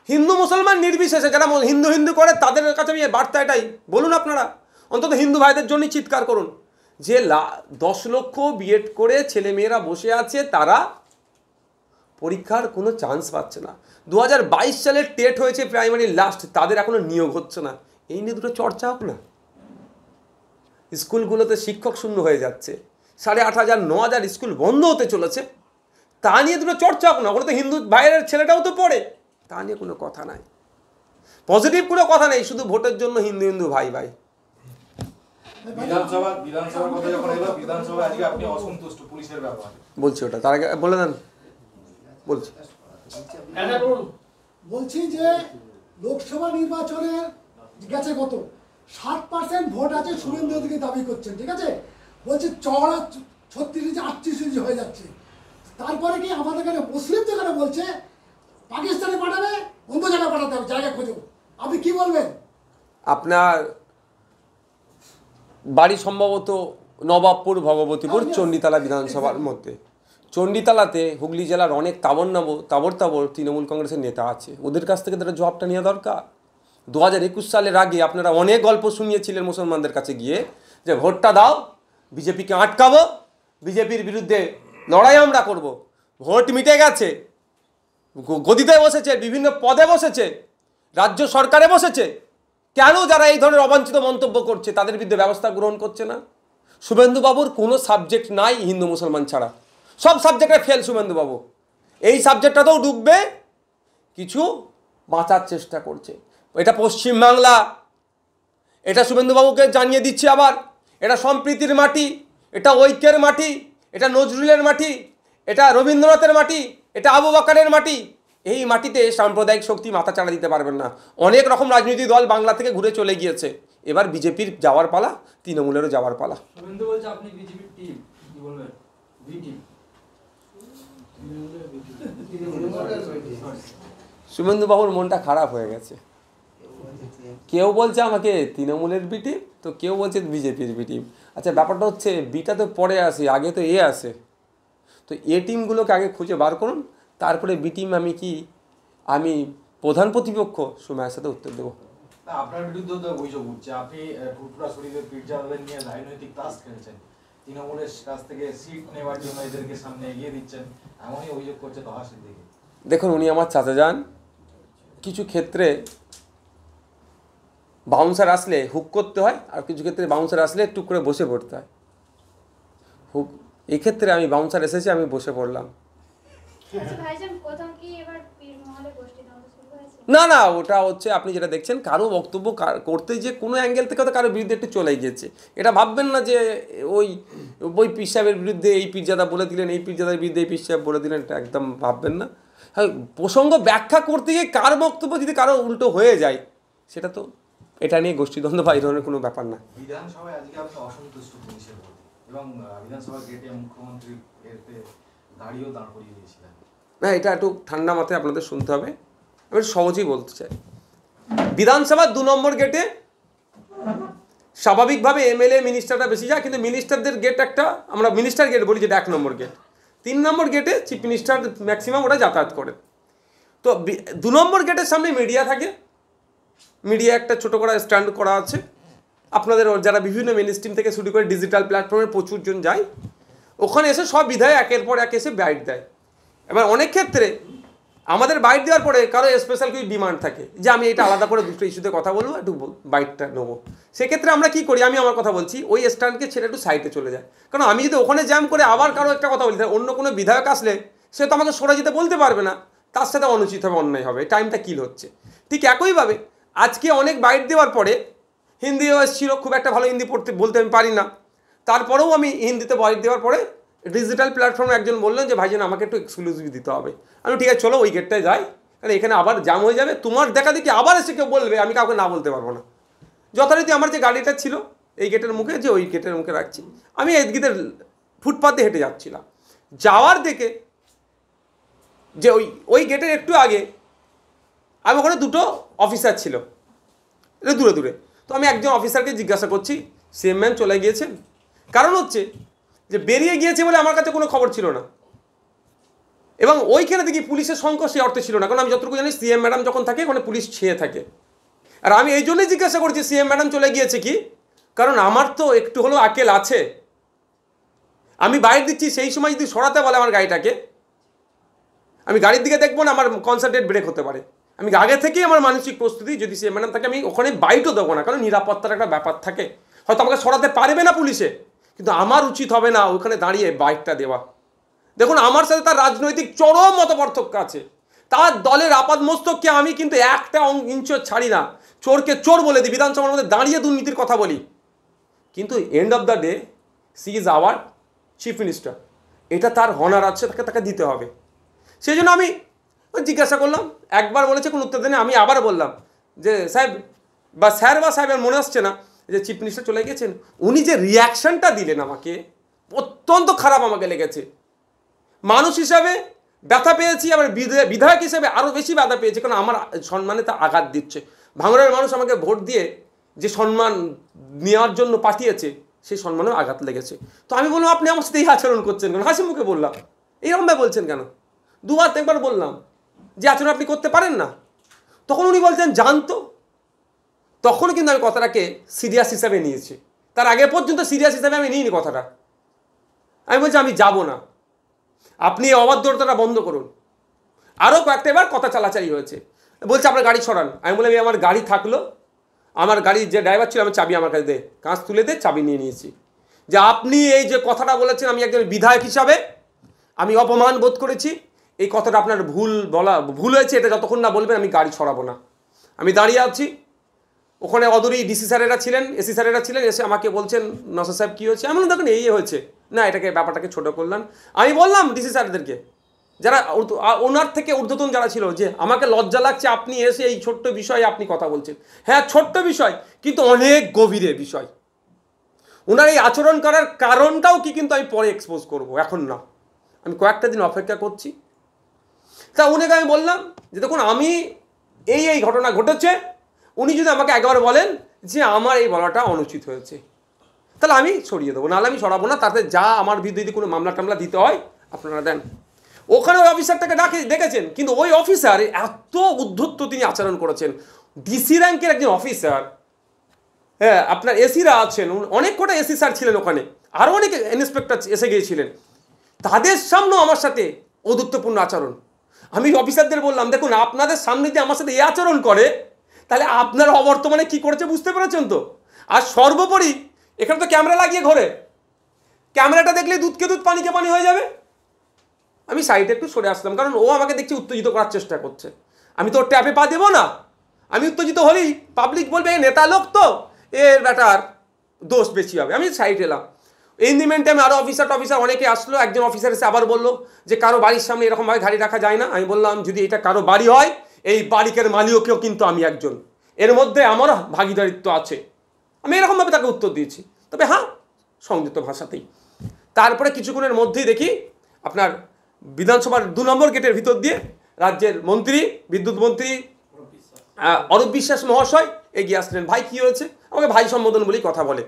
S2: হিন্দু মুসলমান নির্বিশেষে যারা হিন্দু হিন্দু করে তাদের কাছে আমি বার্তা এটাই, বলুন আপনারা অন্তত হিন্দু ভাইদের জন্যই চিৎকার করুন যে 10 লক্ষ বিএড করে ছেলেমেয়েরা বসে আছে, তারা পরীক্ষার কোনো চান্স পাচ্ছে না। 2022 সালের টেট হয়েছে প্রাইমারি লাস্ট, তাদের এখনো নিয়োগ হচ্ছে না। এই নিয়ে দুটো চর্চা হোক না। স্কুলগুলোতে শিক্ষক শূন্য হয়ে যাচ্ছে, 8,500 9,000 স্কুল বন্ধ হতে চলেছে, তা নিয়ে দুটো চর্চা হোক না। ওগুলো তো হিন্দু ভাইয়ের ছেলেটাও তো পড়ে, তা নিয়ে কোনো কথা নাই, পজিটিভ কোনো কথা নেই, শুধু ভোটের জন্য হিন্দু হিন্দু ভাই ভাই।
S3: বিধানসভার কথা যখন এলো, বিধানসভা আজকে আপনি অসন্তুষ্ট পুলিশের ব্যাপারে
S2: বলছি ওটা, তার আগে বলে দেন। বলছি
S7: বলছি যে লোকসভা নির্বাচনে গেছে কত 7% ভোট আছে, শুভেন্দু অধিকারী দাবি করছেন, ঠিক আছে, বলছে চড়া 36-38 হয়ে যাচ্ছে। তারপরে কি আমাদের এখানে মুসলিম যেখানে বলছে পাকিস্তানে পাঠাবে, অন্য জায়গায় পাঠাতে হবে, জায়গা খোঁজো। আপনি কি বলবেন?
S2: আপনার বাড়ি সম্ভবত নবাবপুর ভগবতীপুর চণ্ডীতলা বিধানসভার মধ্যে। চণ্ডীতলাতে হুগলি জেলার অনেক তাবর তৃণমূল কংগ্রেসের নেতা আছে, ওদের কাছ থেকে তারা জবাবটা নেওয়া দরকার। 2021 সালের আগে আপনারা অনেক গল্প শুনিয়েছিলেন মুসলমানদের কাছে গিয়ে যে ভোটটা দাও, বিজেপিকে আটকাবো, বিজেপির বিরুদ্ধে লড়াই আমরা করব। ভোট মিটে গেছে, গদিতে বসেছে, বিভিন্ন পদে বসেছে, রাজ্য সরকারে বসেছে, কেন যারা এই ধরনের অবাঞ্ছিত মন্তব্য করছে তাদের বিরুদ্ধে ব্যবস্থা গ্রহণ করছে না? শুভেন্দুবাবুর কোনো সাবজেক্ট নাই হিন্দু মুসলমান ছাড়া, সব সাবজেক্টে ফেল শুভেন্দুবাবু। এই সাবজেক্টটাতেও ডুববে, কিছু বাঁচার চেষ্টা করছে। এটা পশ্চিমবাংলা, এটা শুভেন্দুবাবুকে জানিয়ে দিচ্ছি আবার, এটা সম্প্রীতির মাটি, এটা ঐক্যের মাটি, এটা নজরুলের মাটি, এটা রবীন্দ্রনাথের মাটি, এটা আবু বকরের মাটি। এই মাটিতে সাম্প্রদায়িক শক্তি মাথা চাড়া দিতে পারবেন না। অনেক রকম রাজনৈতিক দল বাংলা থেকে ঘুরে চলে গিয়েছে, এবার বিজেপির যাওয়ার পালা, তৃণমূলেরও যাওয়ার পালা।
S8: শুভেন্দু বলছে আপনি বিজেপির টিম, কি বলবেন? B team.
S2: শুভেন্দুবাবুর মনটা খারাপ হয়ে গেছে। কেউ বলছে আমাকে তৃণমূলের বি টিম, তো কেউ বলছে বিজেপির বি টিম। আচ্ছা, ব্যাপারটা হচ্ছে বিটা তো পরে আসে, আগে তো এ আসে। তো এ টিমগুলোকে আগে খুঁজে বার করুন, তারপরে বি টিম আমি প্রধান প্রতিপক্ষ সময়ের সাথে উত্তর দেবো।
S3: আপনার বিরুদ্ধে তো অভিযোগ উঠছে, আপনি ফুরফুরা শরীফের পীরজাদাদের নিয়ে রাজনৈতিক তাস খেলছেন, তৃণমূলের কাছ থেকে সিট নেওয়ার জন্য এদেরকে সামনে এগিয়ে দিচ্ছেন, এমনই অভিযোগ করছে তহা সিদ্দিকী।
S2: দেখুন, উনি আমার চাচা যান। কিছু ক্ষেত্রে বাউন্সার আসলে হুক করতে হয়, আর কিছু ক্ষেত্রে বাউন্সার আসলে টুক করে বসে পড়তে হয়। হুক, এই ক্ষেত্রে আমি বাউন্সার এসেছি, আমি বসে পড়লাম। না না, ওটা হচ্ছে আপনি যেটা দেখছেন, কারো বক্তব্য করতে যে কোনো অ্যাঙ্গেল থেকে হয়তো কারো বিরুদ্ধে একটু চলে গিয়েছে, এটা ভাববেন না যে ওই পীর সাহেবের বিরুদ্ধে এই পীরজাদা বলে দিলেন, এই পীরজাদার বিরুদ্ধে এই পীর সাহেব বলে দিলেন, এটা একদম ভাববেন না। হ্যাঁ, প্রসঙ্গ ব্যাখ্যা করতে গিয়ে কার বক্তব্য যদি কারো উল্টো হয়ে যায়, সেটা তো এটা নিয়ে গোষ্ঠীদ্বন্দ্ব বা এই ধরনের কোনো ব্যাপার না।
S3: বিধানসভায় আজকে আপনি অসন্তুষ্ট পুলিশের প্রতি, এবং বিধানসভা গেটে মুখ্যমন্ত্রী এতে গাড়িও দাঁড় করিয়ে দিয়েছিলেন।
S2: না, এটা একটু ঠান্ডা মাথায় আপনাদের শুনতে হবে, আমি সহজেই বলতে চাই। বিধানসভার 2 নম্বর গেটে স্বাভাবিকভাবে এমএলএ মিনিস্টাররা বেশি যায়, কিন্তু মিনিস্টারদের গেট একটা, আমরা মিনিস্টার গেট বলি, যেটা 1 নম্বর গেট। 3 নম্বর গেটে চিফ মিনিস্টার ম্যাক্সিমাম ওরা যাতায়াত করে। তো 2 নম্বর গেটের সামনে মিডিয়া থাকে, মিডিয়া একটা ছোটো করে স্ট্যান্ড করা আছে। আপনাদের যারা বিভিন্ন মেন স্ট্রিম থেকে শুরু করে ডিজিটাল প্ল্যাটফর্মে প্রচুর জন যায়, ওখানে এসে সব বিধায়ক একের পর এক এসে বাইট দেয়। এবার অনেক ক্ষেত্রে আমাদের বাইট দেওয়ার পরে কারো স্পেশাল কিছু ডিমান্ড থাকে যে আমি এটা আলাদা করে দুটো ইস্যুতে কথা বলবো, একটু বাইটটা নেবো। সেক্ষেত্রে আমরা কী করি, আমি আমার কথা বলছি, ওই স্ট্যান্ডকে ছেড়ে একটু সাইডে চলে যায়। কারণ আমি যদি ওখানে জ্যাম করে আবার কারো একটা কথা বলি, অন্য কোনো বিধায়ক আসলে সে তো আমাকে সরে যেতে বলতে পারবে না, তার সাথে অনুচিত হবে, অন্যায় হবে, টাইমটা কিল হচ্ছে। ঠিক একইভাবে আজকে অনেক বাইট দেওয়ার পরে হিন্দিও এসেছিলো, খুব একটা ভালো হিন্দি বলতে আমি পারি না, তারপরেও আমি হিন্দিতে বাইট দেওয়ার পরে ডিজিটাল প্ল্যাটফর্মে একজন বললেন যে ভাইজান আমাকে একটু এক্সক্লুসিভ দিতে হবে। আমি ঠিক আছে, চলো ওই গেটটায় যাই, কারণ এখানে আবার জাম হয়ে যাবে, তোমার দেখা দেখি আবার এসে কেউ বলবে, আমি কাউকে না বলতে পারবো না। যথারীতি আমার যে গাড়িটা ছিল এই গেটের মুখে, যে ওই গেটের মুখে রাখছি, আমি এদিকে ফুটপাতে হেঁটে যাচ্ছিলাম, যাওয়ার দিকে যে ওই গেটের একটু আগে আমি ওখানে দুটো অফিসার ছিল, এটা দূরে দূরে। তো আমি একজন অফিসারকে জিজ্ঞাসা করছি, সিএম ম্যাম চলে গিয়েছেন? কারণ হচ্ছে যে বেরিয়ে গিয়েছে বলে আমার কাছে কোনো খবর ছিল না, এবং ওইখানে দেখি পুলিশের সংখ্যা সে অর্থে ছিল না, কারণ আমি যতটুকু জানি সিএম ম্যাডাম যখন থাকে ওখানে পুলিশ ছেয়ে থাকে। আর আমি এই জন্যই জিজ্ঞাসা করছি সিএম ম্যাডাম চলে গিয়েছে কি, কারণ আমার তো একটু হলেও আকেল আছে। আমি বাইরে দিচ্ছি, সেই সময় যদি সরাতে বলে আমার গাড়িটাকে, আমি গাড়ির দিকে দেখবো না, আমার কনসেন্ট্রেট ব্রেক হতে পারে। আমি আগে থেকেই আমার মানসিক প্রস্তুতি, যদি সিএম ম্যাডাম থাকে আমি ওখানে বাইটও দেবো না, কারণ নিরাপত্তার একটা ব্যাপার থাকে। হয়তো আমাকে সরাতে পারবে না পুলিশে, কিন্তু আমার উচিত হবে না ওখানে দাঁড়িয়ে বাইকটা দেওয়া। দেখুন, আমার সাথে তার রাজনৈতিক চরম মতপার্থক্য আছে, তার দলের আপাদমস্তককে আমি কিন্তু একটা ইঞ্চও ছাড়ি না, চোরকে চোর বলে দিই, বিধানসভার মধ্যে দাঁড়িয়ে দুর্নীতির কথা বলি, কিন্তু end of the day she is our chief minister, এটা তার হনার আছে, তাকে দিতে হবে। সেই জন্য আমি জিজ্ঞাসা করলাম, একবার বলেছে কোনো উত্তর দেয়নি, আমি আবার বললাম যে সাহেব বা স্যার বা সাহেবের মনে আসছে না যে চিফ মিনিস্টার চলে গেছেন। উনি যে রিয়াকশনটা দিলেন আমাকে, অত্যন্ত খারাপ আমাকে লেগেছে। মানুষ হিসাবে ব্যথা পেয়েছি, আবার বিধায়ক হিসেবে আরও বেশি ব্যথা পেয়েছি, কারণ আমার সম্মানে তা আঘাত দিচ্ছে। ভাঙড়ের মানুষ আমাকে ভোট দিয়ে যে সম্মান নেওয়ার জন্য পাঠিয়েছে, সেই সম্মানেও আঘাত লেগেছে। তো আমি বললাম, আপনি আমার সাথে এই আচরণ করছেন কেন? হাসি মুখে বললাম, এইরকমভাবে বলছেন কেন? দুবার একবার বললাম যে আচরণ আপনি করতে পারেন না। তখন উনি বলছেন জানতো। তখন কিন্তু আমি কথাটাকে সিরিয়াস হিসাবে নিয়েছি, তার আগে পর্যন্ত সিরিয়াস হিসাবে আমি নিইনি কথাটা। আমি বলছি আমি যাব না, আপনি এই অবাধ্যতাটা বন্ধ করুন। আরও কয়েকটা এবার কথা চালাচালি হয়েছে, বলছে আপনার গাড়ি সরান। আমি বললাম এই আমার গাড়ি থাকলো, আমার গাড়ির যে ড্রাইভার ছিল, আমি চাবি আমার কাছে দে, কাঁচ তুলে দে, চাবি নিয়ে নিয়েছি। যে আপনি এই যে কথাটা বলেছেন, আমি একজন বিধায়ক হিসাবে আমি অপমান বোধ করেছি, এই কথাটা আপনার ভুল হয়েছে, এটা যতক্ষণ না বলবেন আমি গাড়ি সরাবো না। আমি দাঁড়িয়ে আছি, ওখানে অদূরেই ডিসি স্যারেরা ছিলেন, এসি স্যারেরা ছিলেন, এসে আমাকে বলছেন নসর সাহেব কী হয়েছে? আমি দেখুন এই হয়েছে না, এটাকে ব্যাপারটাকে ছোটো করলাম। আমি বললাম ডিসি স্যারদেরকে, যারা ওনার থেকে ঊর্ধ্বতন যারা ছিল, যে আমাকে লজ্জা লাগছে আপনি এসে এই ছোট্ট বিষয়ে আপনি কথা বলছেন। হ্যাঁ, ছোট্ট বিষয়, কিন্তু অনেক গভীরে বিষয়। ওনার এই আচরণ করার কারণটাও কি কিন্তু আমি পরে এক্সপোজ করব, এখন না, আমি কয়েকটা দিন অপেক্ষা করছি। তা উনিকে আমি বললাম যে দেখুন, আমি এই ঘটনা ঘটেছে, উনি যদি আমাকে একবার বলেন যে আমার এই বলাটা অনুচিত হয়েছে, তাহলে আমি সরিয়ে দেবো, নাহলে আমি সরাবো না। তাতে যা আমার বিরুদ্ধে যদি কোনো মামলা টামলা দিতে হয় আপনারা দেন। ওখানে ওই অফিসারটাকে দেখেছেন, কিন্তু ওই অফিসার এত উদ্ধত্ত তিনি আচরণ করেছেন। ডিসি র্যাঙ্কের একজন অফিসার, হ্যাঁ, আপনার এসিরা আছেন, অনেক কটা এসি স্যার ছিলেন ওখানে, আরও অনেক ইন্সপেক্টর এসে গিয়েছিলেন, তাদের সামনেও আমার সাথে ঔদ্ধত্যপূর্ণ আচরণ। আমি অফিসারদের বললাম, দেখুন আপনাদের সামনে যে আমার সাথে এই আচরণ করে, তাহলে আপনারা অবর্তমানে কি করেছে বুঝতে পেরেছেন তো? আর সর্বোপরি এখানে তো ক্যামেরা লাগিয়ে ঘরে, ক্যামেরাটা দেখলে দুধকে দুধ পানিকে পানি হয়ে যাবে। আমি সাইডে একটু সরে আসলাম, কারণ ও আমাকে দেখছি উত্তেজিত করার চেষ্টা করছে। আমি তো ওর ট্যাপে পা দেবো না, আমি উত্তেজিত হলেই পাবলিক বলবে এই নেতা লোক তো, এর ব্যাটার দোষ বেশি হবে। আমি সাইড এলাম। এই মেন টাইমে আরও অফিসার অনেকে আসলো। একজন অফিসার এসে আবার বললো যে কারো বাড়ির সামনে এরকমভাবে গাড়ি রাখা যায় না। আমি বললাম যদি এটা কারো বাড়ি হয়, এই বাড়ির মালিককেও কিন্তু আমি একজন, এর মধ্যে আমার ভাগিদারিত্ব আছে। আমি এরকমভাবে তাকে উত্তর দিয়েছি, তবে হ্যাঁ সংযত ভাষাতেই। তারপরে কিছুক্ষণের মধ্যেই দেখি আপনার বিধানসভার 2 নম্বর গেটের ভিতর দিয়ে রাজ্যের মন্ত্রী, বিদ্যুৎ মন্ত্রী অরূপ বিশ্বাস মহাশয় এগিয়ে আসলেন। ভাই কী হয়েছে? আমাকে ভাই সম্বোধন বলেই কথা বলে।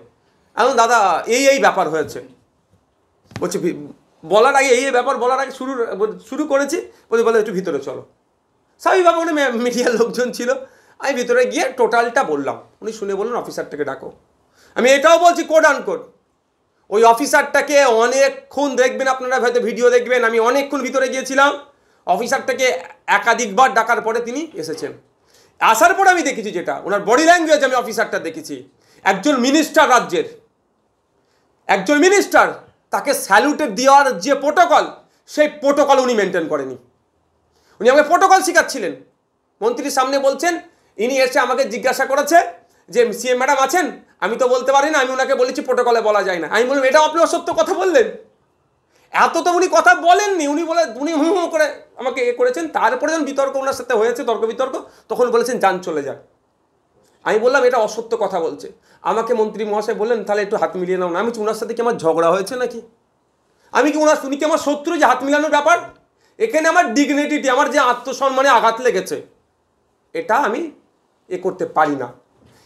S2: এখন দাদা এই ব্যাপার হয়েছে, বলছে বলার আগে এই ব্যাপার বলার আগে শুরু করেছি, বলে একটু ভিতরে চলো। স্বাভাবিকভাবে উনি মিডিয়ার লোকজন ছিল, আমি ভিতরে গিয়ে টোটালটা বললাম। উনি শুনে বললেন অফিসারটাকে ডাকো। আমি এটাও বলছি কোড আনকোড, ওই অফিসারটাকে অনেকক্ষণ দেখবেন, আপনারা হয়তো ভিডিও দেখবেন, আমি অনেকক্ষণ ভিতরে গিয়েছিলাম। অফিসারটাকে একাধিকবার ডাকার পরে তিনি এসেছেন। আসার পরে আমি দেখেছি যেটা ওনার বডি ল্যাঙ্গুয়েজ, আমি অফিসারটা দেখেছি একজন মিনিস্টার, রাজ্যের একজন মিনিস্টার, তাকে স্যালুটে দেওয়ার যে প্রোটোকল, সেই প্রোটোকল উনি মেনটেন করেনি। উনি আমাকে প্রোটোকল শেখাচ্ছিলেন, মন্ত্রীর সামনে বলছেন। ইনি এসে আমাকে জিজ্ঞাসা করেছে যে সিএম ম্যাডাম আছেন? আমি তো বলতে পারি না, আমি ওনাকে বলেছি প্রোটোকলে বলা যায় না। আমি বললাম এটাও আপনি অসত্য কথা বললেন, এত তো উনি কথা বলেননি। উনি হু করে আমাকে করেছেন। তারপরে যখন বিতর্ক ওনার সাথে হয়েছে, তর্ক বিতর্ক, তখন বলেছেন যান চলে যান। আমি বললাম এটা অসত্য কথা বলছে। আমাকে মন্ত্রী মহাশয় বললেন তাহলে একটু হাত মিলিয়ে নাও না। আমি ওনার সাথে কি আমার ঝগড়া হয়েছে নাকি? আমি কি উনি কি আমার শত্রু যে হাত মিলানোর ব্যাপার? এখানে আমার ডিগনিটি, আমার যে আত্মসম্মানে আঘাত লেগেছে, এটা আমি করতে পারি না।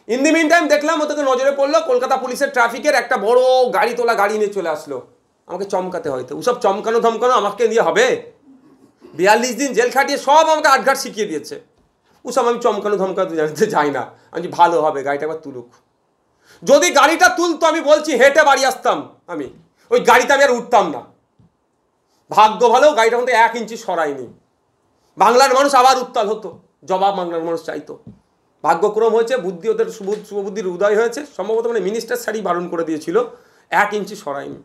S2: ইন দি মিন টাইম দেখলাম ওদেরকে নজরে পড়লো কলকাতা পুলিশের ট্রাফিকের একটা বড় গাড়ি তোলা গাড়ি নিয়ে চলে আসলো আমাকে চমকাতে, হয়তো ওসব চমকানো ধমকানো আমাকে দিয়ে হবে? 42 দিন জেল খাটিয়ে সব আমাকে আটঘাট শিখিয়ে দিয়েছে, ওসব আমি চমকানো ধমকাতে জানতে যাই না। আমি ভালো হবে গাড়িটা একবার তুলুক, যদি গাড়িটা তুলতো আমি বলছি হেঁটে বাড়ি আসতাম, আমি ওই গাড়িতে আমি আর উঠতাম না। ভাগ্য ভালো গাড়িটা মধ্যে 1 ইঞ্চি সরাইনি, বাংলার মানুষ আবার উত্তাল হতো, জবাব বাংলার মানুষ চাইতো। ভাগ্যক্রম হয়েছে, বুদ্ধি ওদের শুভবুদ্ধির উদয় হয়েছে, সম্ভবত মানে মিনিস্টার স্যারই বারণ করে দিয়েছিল, 1 ইঞ্চি সরাইনি।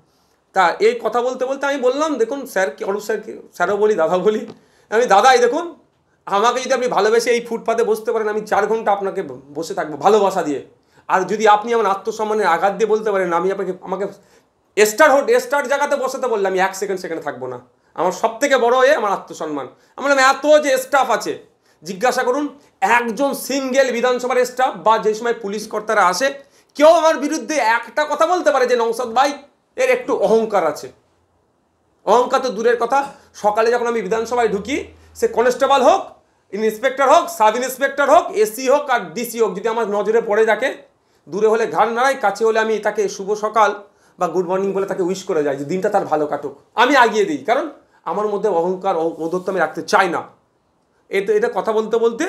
S2: তা এই কথা বলতে বলতে আমি বললাম দেখুন স্যার, কি অরূপ স্যারকে স্যারও বলি দাদা বলি, আমি দাদা এই দেখুন আমাকে যদি আপনি ভালোবেসে এই ফুটপাতে বসতে পারেন আমি 4 ঘন্টা আপনাকে বসে থাকবো ভালোবাসা দিয়ে, আর যদি আপনি আমার আত্মসম্মানের আঘাত দিয়ে বলতে পারেন আমাকে স্টার জায়গাতে বসাতে বললে আমি 1 সেকেন্ড সেখানে থাকবো না। আমার সব থেকে বড় আমার আত্মসম্মান। আমার এত যে স্টাফ আছে জিজ্ঞাসা করুন, একজন সিঙ্গেল বিধানসভার স্টাফ বা যে সময় পুলিশ কর্তারা আসে কেউ আমার বিরুদ্ধে একটা কথা বলতে পারে যে নওশাদ ভাই এর একটু অহংকার আছে? অহংকার তো দূরের কথা, সকালে যখন আমি বিধানসভায় ঢুকি সে কনস্টেবল হোক, ইন্সপেক্টর হোক, সাব ইন্সপেক্টর হোক, এসি হোক আর ডিসি হোক, যদি আমার নজরে পড়ে থাকে দূরে হলে ঘাড় নাড়াই, কাছে হলে আমি তাকে শুভ সকাল বা গুড মর্নিং বলে তাকে উইশ করে যাই যে দিনটা তার ভালো কাটুক, আমি আগিয়ে দিই, কারণ আমার মধ্যে অহংকার ঔদ্ধত্য আমি রাখতে চাই না। এটা কথা বলতে বলতে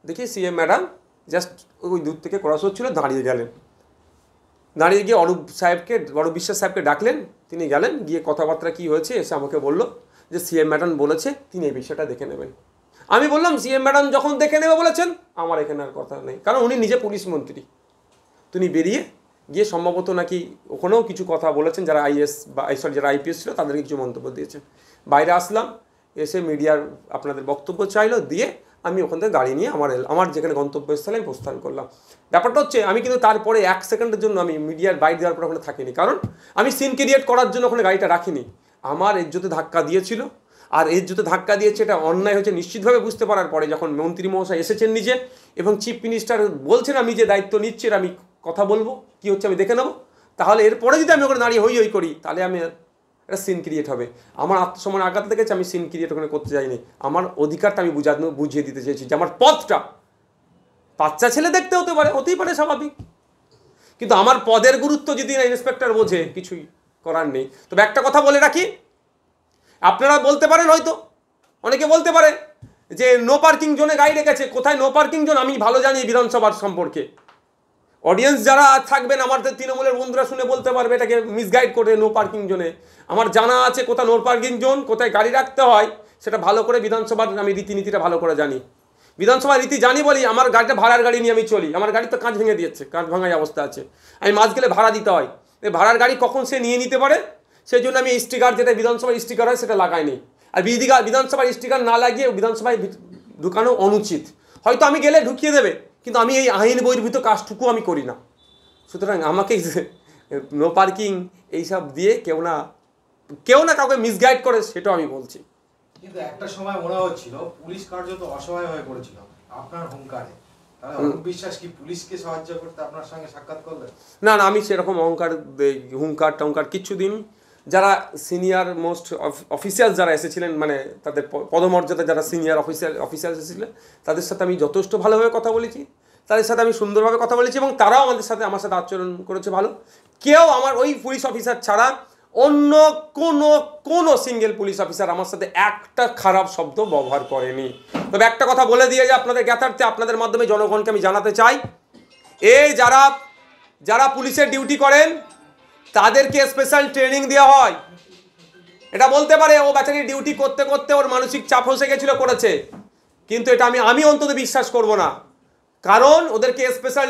S2: দেখি সিএম ম্যাডাম জাস্ট ওই দূর থেকে ক্রস হচ্ছিল, দাঁড়িয়ে গেলেন, দাঁড়িয়ে গিয়ে অরূপ বিশ্বাস সাহেবকে ডাকলেন, তিনি গেলেন, গিয়ে কথাবার্তা কী হয়েছে এসে আমাকে বললো যে সিএম ম্যাডাম বলেছে তিনি এই বিষয়টা দেখে নেবেন। আমি বললাম সিএম ম্যাডাম যখন দেখে নেবে বলেছেন আমার এখানে আর কথা নেই, কারণ উনি নিজে পুলিশ মন্ত্রী। তিনি বেরিয়ে গিয়ে সম্ভবত নাকি ওখানেও কিছু কথা বলেছেন, যারা যারা আইপিএস ছিল তাদেরকে কিছু মন্তব্য দিয়েছেন। বাইরে আসলাম, এসে মিডিয়ার আপনাদের বক্তব্য চাইলো, দিয়ে আমি ওখান থেকে গাড়ি নিয়ে আমার যেখানে গন্তব্যস্থলে আমি প্রস্থান করলাম। ব্যাপারটা হচ্ছে আমি কিন্তু তারপরে 1 সেকেন্ডের জন্য আমি মিডিয়ার বাইরে দেওয়ার পর ওখানে থাকিনি, কারণ আমি সিন ক্রিয়েট করার জন্য ওখানে গাড়িটা রাখিনি। আমার ইজ্জতে ধাক্কা দিয়েছিল, আর ইজ্জতে ধাক্কা দিয়েছে এটা অন্যায় হয়েছে নিশ্চিতভাবে বুঝতে পারার পরে যখন মন্ত্রী মহাশয় এসেছেন নিজে এবং চিফ মিনিস্টার বলছেন আমি যে দায়িত্ব নিচ্ছি আমি কথা বলবো, কি হচ্ছে আমি দেখে নেবো, তাহলে এরপরে যদি আমি ওখানে দাঁড়িয়ে হই করি তাহলে আমি একটা সিন ক্রিয়েট হবে। আমার আত্মসম্মান আঘাত লেগেছে, আমি সিন ক্রিয়েট ওখানে করতে যাইনি, আমার অধিকারটা আমি বুঝিয়ে দিতে চেয়েছি যে আমার পথটা, বাচ্চা ছেলে দেখতে হতেই পারে স্বাভাবিক, কিন্তু আমার পদের গুরুত্ব যদি না ইন্সপেক্টর বোঝে কিছুই করার নেই। তবে একটা কথা বলে রাখি, আপনারা বলতে পারেন হয়তো অনেকে বলতে পারে যে নো পার্কিং জোনে গাড়ি রেখেছে, কোথায় নো পার্কিং জোন আমি ভালো জানি বিধানসভার সম্পর্কে। অডিয়েন্স যারা থাকবেন আমাদের তৃণমূলের বন্ধুরা শুনে বলতে পারবে এটাকে মিসগাইড করে নো পার্কিং জোনে। আমার জানা আছে কোথায় নো পার্কিং জোন, কোথায় গাড়ি রাখতে হয় সেটা ভালো করে বিধানসভার আমি রীতিনীতিটা ভালো করে জানি। বিধানসভার রীতি জানি বলি আমার গাড়িটা ভাড়ার গাড়ি নিয়ে আমি চলি, আমার গাড়ি তো কাঁচ ভেঙে দিয়েছে, কাঁচ ভাঙাই অবস্থা আছে, আমি মাঝ গেলে ভাড়া দিতে হয়। এই ভাড়ার গাড়ি কখন সে নিয়ে নিতে পারে সেই জন্য আমি স্টিকার, যেটা বিধানসভার স্টিকার হয় সেটা লাগাইনি। আর বিধানসভার স্টিকার না লাগিয়ে বিধানসভায় ঢুকানো অনুচিত। হয়তো আমি গেলে ঢুকিয়ে দেবে, কিন্তু আমি এই আইন বহির্ভূত কাজটুকু আমি করি না। সুতরাং আমাকে নো পার্কিং এইসব দিয়ে কেউ না কাউকে মিসগাইড করে সেটাও আমি বলছি।
S3: কিন্তু একটা সময় মনে হচ্ছিল পুলিশ কার্যত অসহায় হয়ে পড়েছিল আপনার হুঙ্কারে, তাহলে অরূপ বিশ্বাস কি পুলিশকে সাহায্য করতে আপনার সঙ্গে সাক্ষাৎ করলেন?
S2: না আমি সেরকম হুঙ্কার টঙ্কার কিচ্ছু দিন। যারা সিনিয়র মোস্ট অফিসিয়াল যারা এসেছিলেন, মানে তাদের পদমর্যাদা যারা সিনিয়র অফিসিয়াল এসেছিলেন তাদের সাথে আমি যথেষ্ট ভালোভাবে কথা বলেছি, তাদের সাথে আমি সুন্দরভাবে কথা বলেছি এবং তারাও আমার সাথে আচরণ করেছে ভালো। কেউ আমার ওই পুলিশ অফিসার ছাড়া অন্য কোনো সিঙ্গেল পুলিশ অফিসার আমার সাথে একটা খারাপ শব্দ ব্যবহার করেনি। তবে একটা কথা বলে দিয়ে যে আপনাদের জ্ঞাতার্থে আপনাদের মাধ্যমে জনগণকে আমি জানাতে চাই, এই যারা পুলিশের ডিউটি করেন তাদেরকে স্পেশাল ট্রেনিং দেওয়া হয়। এটা বলতে পারে ও বেচারি ডিউটি করতে করতে ওর মানসিক চাপ হসে গেছিল করেছে, কিন্তু এটা আমি অন্তত বিশ্বাস করব না, কারণ ওদেরকে স্পেশাল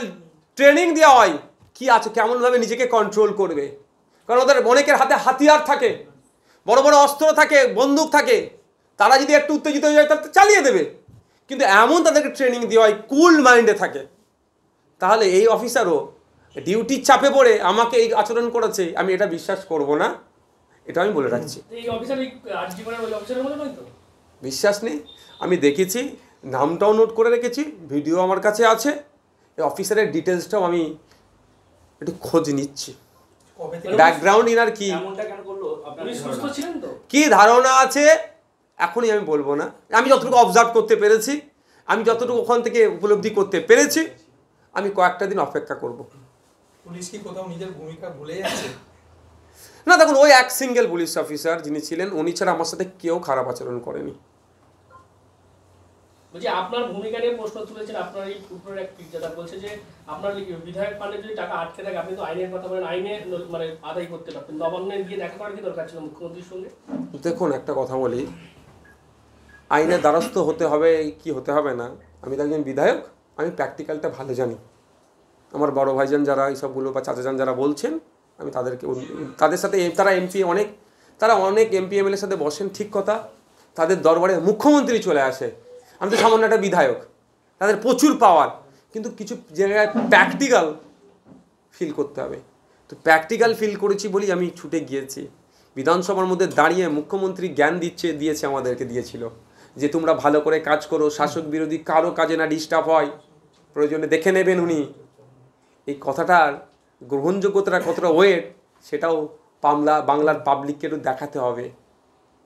S2: ট্রেনিং দেওয়া হয় কি আছে কেমনভাবে নিজেকে কন্ট্রোল করবে। কারণ ওদের অনেকের হাতে হাতিয়ার থাকে, বড় বড় অস্ত্র থাকে, বন্দুক থাকে, তারা যদি একটু উত্তেজিত হয়ে যায় তাহলে চালিয়ে দেবে, কিন্তু এমন তাদেরকে ট্রেনিং দেওয়া হয় কুল মাইন্ডে থাকে। তাহলে এই অফিসারও ডিউটির চাপে পড়ে আমাকে এই আচরণ করেছে আমি এটা বিশ্বাস করব না, এটা আমি বলে রাখছি। বিশ্বাস নেই, আমি দেখেছি, নামটাও নোট করে রেখেছি, ভিডিও আমার কাছে আছে, এই অফিসারের ডিটেলসটাও আমি একটু খোঁজ নিচ্ছি, ব্যাকগ্রাউন্ড ইনার কি ধারণা আছে এখনই আমি বলবো না। আমি যতটুকু অবজার্ভ করতে পেরেছি আমি যতটুকু ওখান থেকে উপলব্ধি করতে পেরেছি, আমি কয়েকটা দিন অপেক্ষা করব।
S5: পুলিশ কি কোথাও নিজের ভূমিকা ভুলে যাচ্ছে?
S2: না দেখুন, ওই এক সিঙ্গেল পুলিশ অফিসার যিনি ছিলেন, উনি ছাড়া আমার সাথে কেউ খারাপ আচরণ করেনি।
S9: বলছি আপনার ভূমিকা নিয়ে প্রশ্ন তুলেছেন আপনার এই ফুটবলের এক পিকজাদা বলছে যে আপনার বিধায়ক ফান্ডে যদি টাকা আটকে থাকে আপনি তো আইনের কথা বলেন, আইনে মানে আদায় করতে পারতেন, নবান্নে গিয়ে দেখা করার কি দরকার ছিল মুখ্যমন্ত্রীর সঙ্গে?
S2: দেখুন একটা কথা বলি, আইনের দ্বারস্থ হতে হবে কি হতে হবে না, আমি তো একজন বিধায়ক, আমি প্র্যাকটিক্যালটা ভালো জানি। আমার বড় ভাইজান যারা এইসবগুলো বা চাচাজান যারা বলছেন, আমি তাদেরকে তাদের সাথে তারা অনেক এমপি এমএলএর সাথে বসেন, ঠিক কথা, তাদের দরবারে মুখ্যমন্ত্রী চলে আসে। আমি তো সামান্য একটা বিধায়ক, তাদের প্রচুর পাওয়ার, কিন্তু কিছু জায়গায় প্র্যাকটিক্যাল ফিল করতে হবে। তো প্র্যাকটিক্যাল ফিল করেছি বলি আমি ছুটে গিয়েছি। বিধানসভার মধ্যে দাঁড়িয়ে মুখ্যমন্ত্রী জ্ঞান দিয়েছে আমাদেরকে দিয়েছিল যে তোমরা ভালো করে কাজ করো, শাসক বিরোধী কারো কাজে না ডিস্টার্ব হয়, প্রয়োজনে দেখে নেবেন উনি। এই কথাটার গ্রহণযোগ্যতাটা কতটা ওয়েট সেটাও বাংলার পাবলিককে একটু দেখাতে হবে,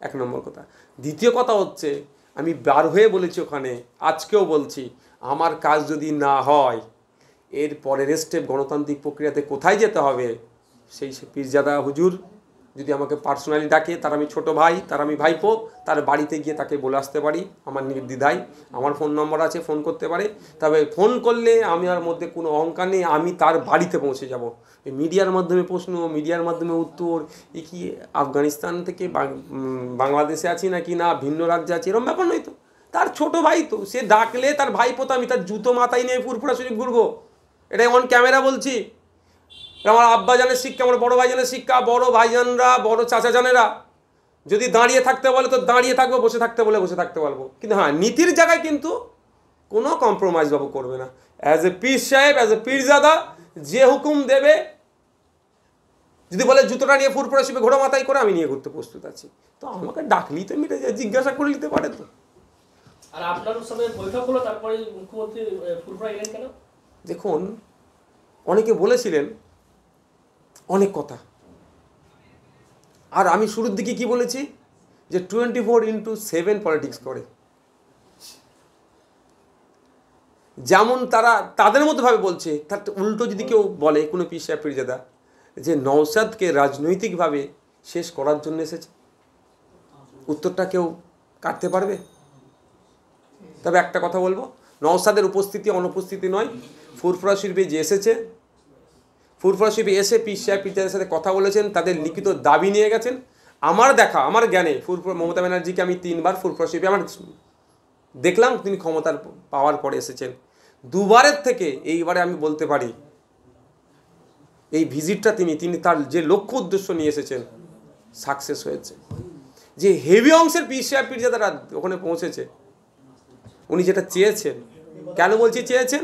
S2: এক নম্বর কথা। দ্বিতীয় কথা হচ্ছে, আমি বার হয়ে বলেছি ওখানে, আজকেও বলছি, আমার কাজ যদি না হয় এর পরের স্টেপ গণতান্ত্রিক প্রক্রিয়াতে কোথায় যেতে হবে, সেই পীরজাদা হুজুর যদি আমাকে পার্সোনালি ডাকে, তার আমি ছোট ভাই, তার আমি ভাইপো, তার বাড়িতে গিয়ে তাকে বলে আসতে পারি, আমার নির্দ্বিধায়, আমার ফোন নম্বর আছে, ফোন করতে পারে। তবে ফোন করলে আমার মধ্যে কোনো অহংকার নেই, আমি তার বাড়িতে পৌঁছে যাব। মিডিয়ার মাধ্যমে প্রশ্ন, মিডিয়ার মাধ্যমে উত্তর, এ কি আফগানিস্তান থেকে বাংলাদেশে আছি নাকি না ভিন্ন রাজ্যে আছি, এরকম ব্যাপার নয় তো। তার ছোট ভাই তো, সে ডাকলে তার ভাইপো, তো আমি তার জুতো মাথায় নিয়ে ফুরফুরা শরীফ ঘুরবো, এটাই অন ক্যামেরা বলছি। আমার আব্বাজানের শিক্ষা, আমার বড় ভাইজানের শিক্ষা, বড় ভাইজানরা, বড় চাচাজানেরা যদি দাঁড়িয়ে থাকতে বলে তো দাঁড়িয়ে থাকবো, বসে থাকতে বলে বসে থাকতে পারবো, কিন্তু হ্যাঁ নীতির জায়গায় কিন্তু কোনো কম্প্রোমাইজ বাবু করবে না। অ্যাজ এ পীর সাহেব, অ্যাজ এ পীরজাদা, যে হুকুম দেবে, যদি বলে জুতোটা নিয়ে ফুরফুরা শিবে ঘোড়া মাথায় করে, আমি নিয়ে ঘুরতে প্রস্তুত আছি। তো আমাকে ডাকলেই তো মিটে যায়, জিজ্ঞাসা করে নিতে পারে তো।
S9: আর আপনার সাথে বৈঠক হলো, তারপরে মুখ্যমন্ত্রী ফুরফুরা এলেন কেন?
S2: দেখুন, অনেকে বলেছিলেন অনেক কথা, আর আমি শুরুর দিকে কি বলেছি যে 24/7 পলিটিক্স করে। যেমন তারা তাদের মতো ভাবে বলছে, তার উল্টো যদি কেউ বলে কোনো পীর সাহেব পীরজাদা যে নওশাদকে রাজনৈতিকভাবে শেষ করার জন্য এসেছে, উত্তরটা কেউ কাটতে পারবে? তবে একটা কথা বলবো, নওশাদের উপস্থিতি অনুপস্থিতি নয়, ফুরফুরা শরীফে যে এসেছে, ফুরফুরা শরীফে এসে পীর সাহেব পীরজাদার সাথে কথা বলেছেন, তাদের লিখিত দাবি নিয়ে গেছেন। আমার দেখা, আমার জ্ঞানে মমতা ব্যানার্জিকে আমি 3 বার ফুরফুরা শরীফে আমার দেখলাম, তিনি ক্ষমতার পাওয়ার পরে এসেছেন। 2 বারের থেকে এইবারে আমি বলতে পারি এই ভিজিটটা তিনি তার যে লক্ষ্য উদ্দেশ্য নিয়ে এসেছেন সাকসেস হয়েছে। যে হেভি অংশের পীর সাহেব পীরজাদারা ওখানে পৌঁছেছে, উনি যেটা চেয়েছেন, কেন বলছি চেয়েছেন,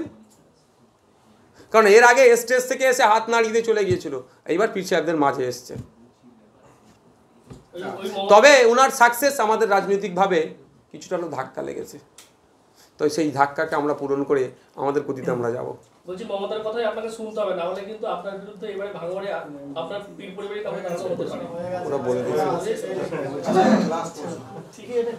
S2: কারণ এর আগে স্টেজ থেকে এসে হাত নাড়িয়ে দিয়ে চলে গিয়েছিল, এইবার পীর সাহেবদের মাঝে এসছে। তবে ওনার সাকসেস আমাদের রাজনৈতিকভাবে কিছুটা ধাক্কা লেগেছে, তো সেই ধাক্কাকে আমরা পূরণ করে আমাদের গতিতে আমরা যাব।
S9: বলছি মমতার কথাই আপনাকে শুনতে হবে, না হলে কিন্তু আপনার বিরুদ্ধে এবারে ভাঙড়ে আপনার পীর পরিবারে কাউকে দাঁড়ানো হতে পারে।
S2: ওরা বলে দিয়েছে।
S1: ঠিক আছে,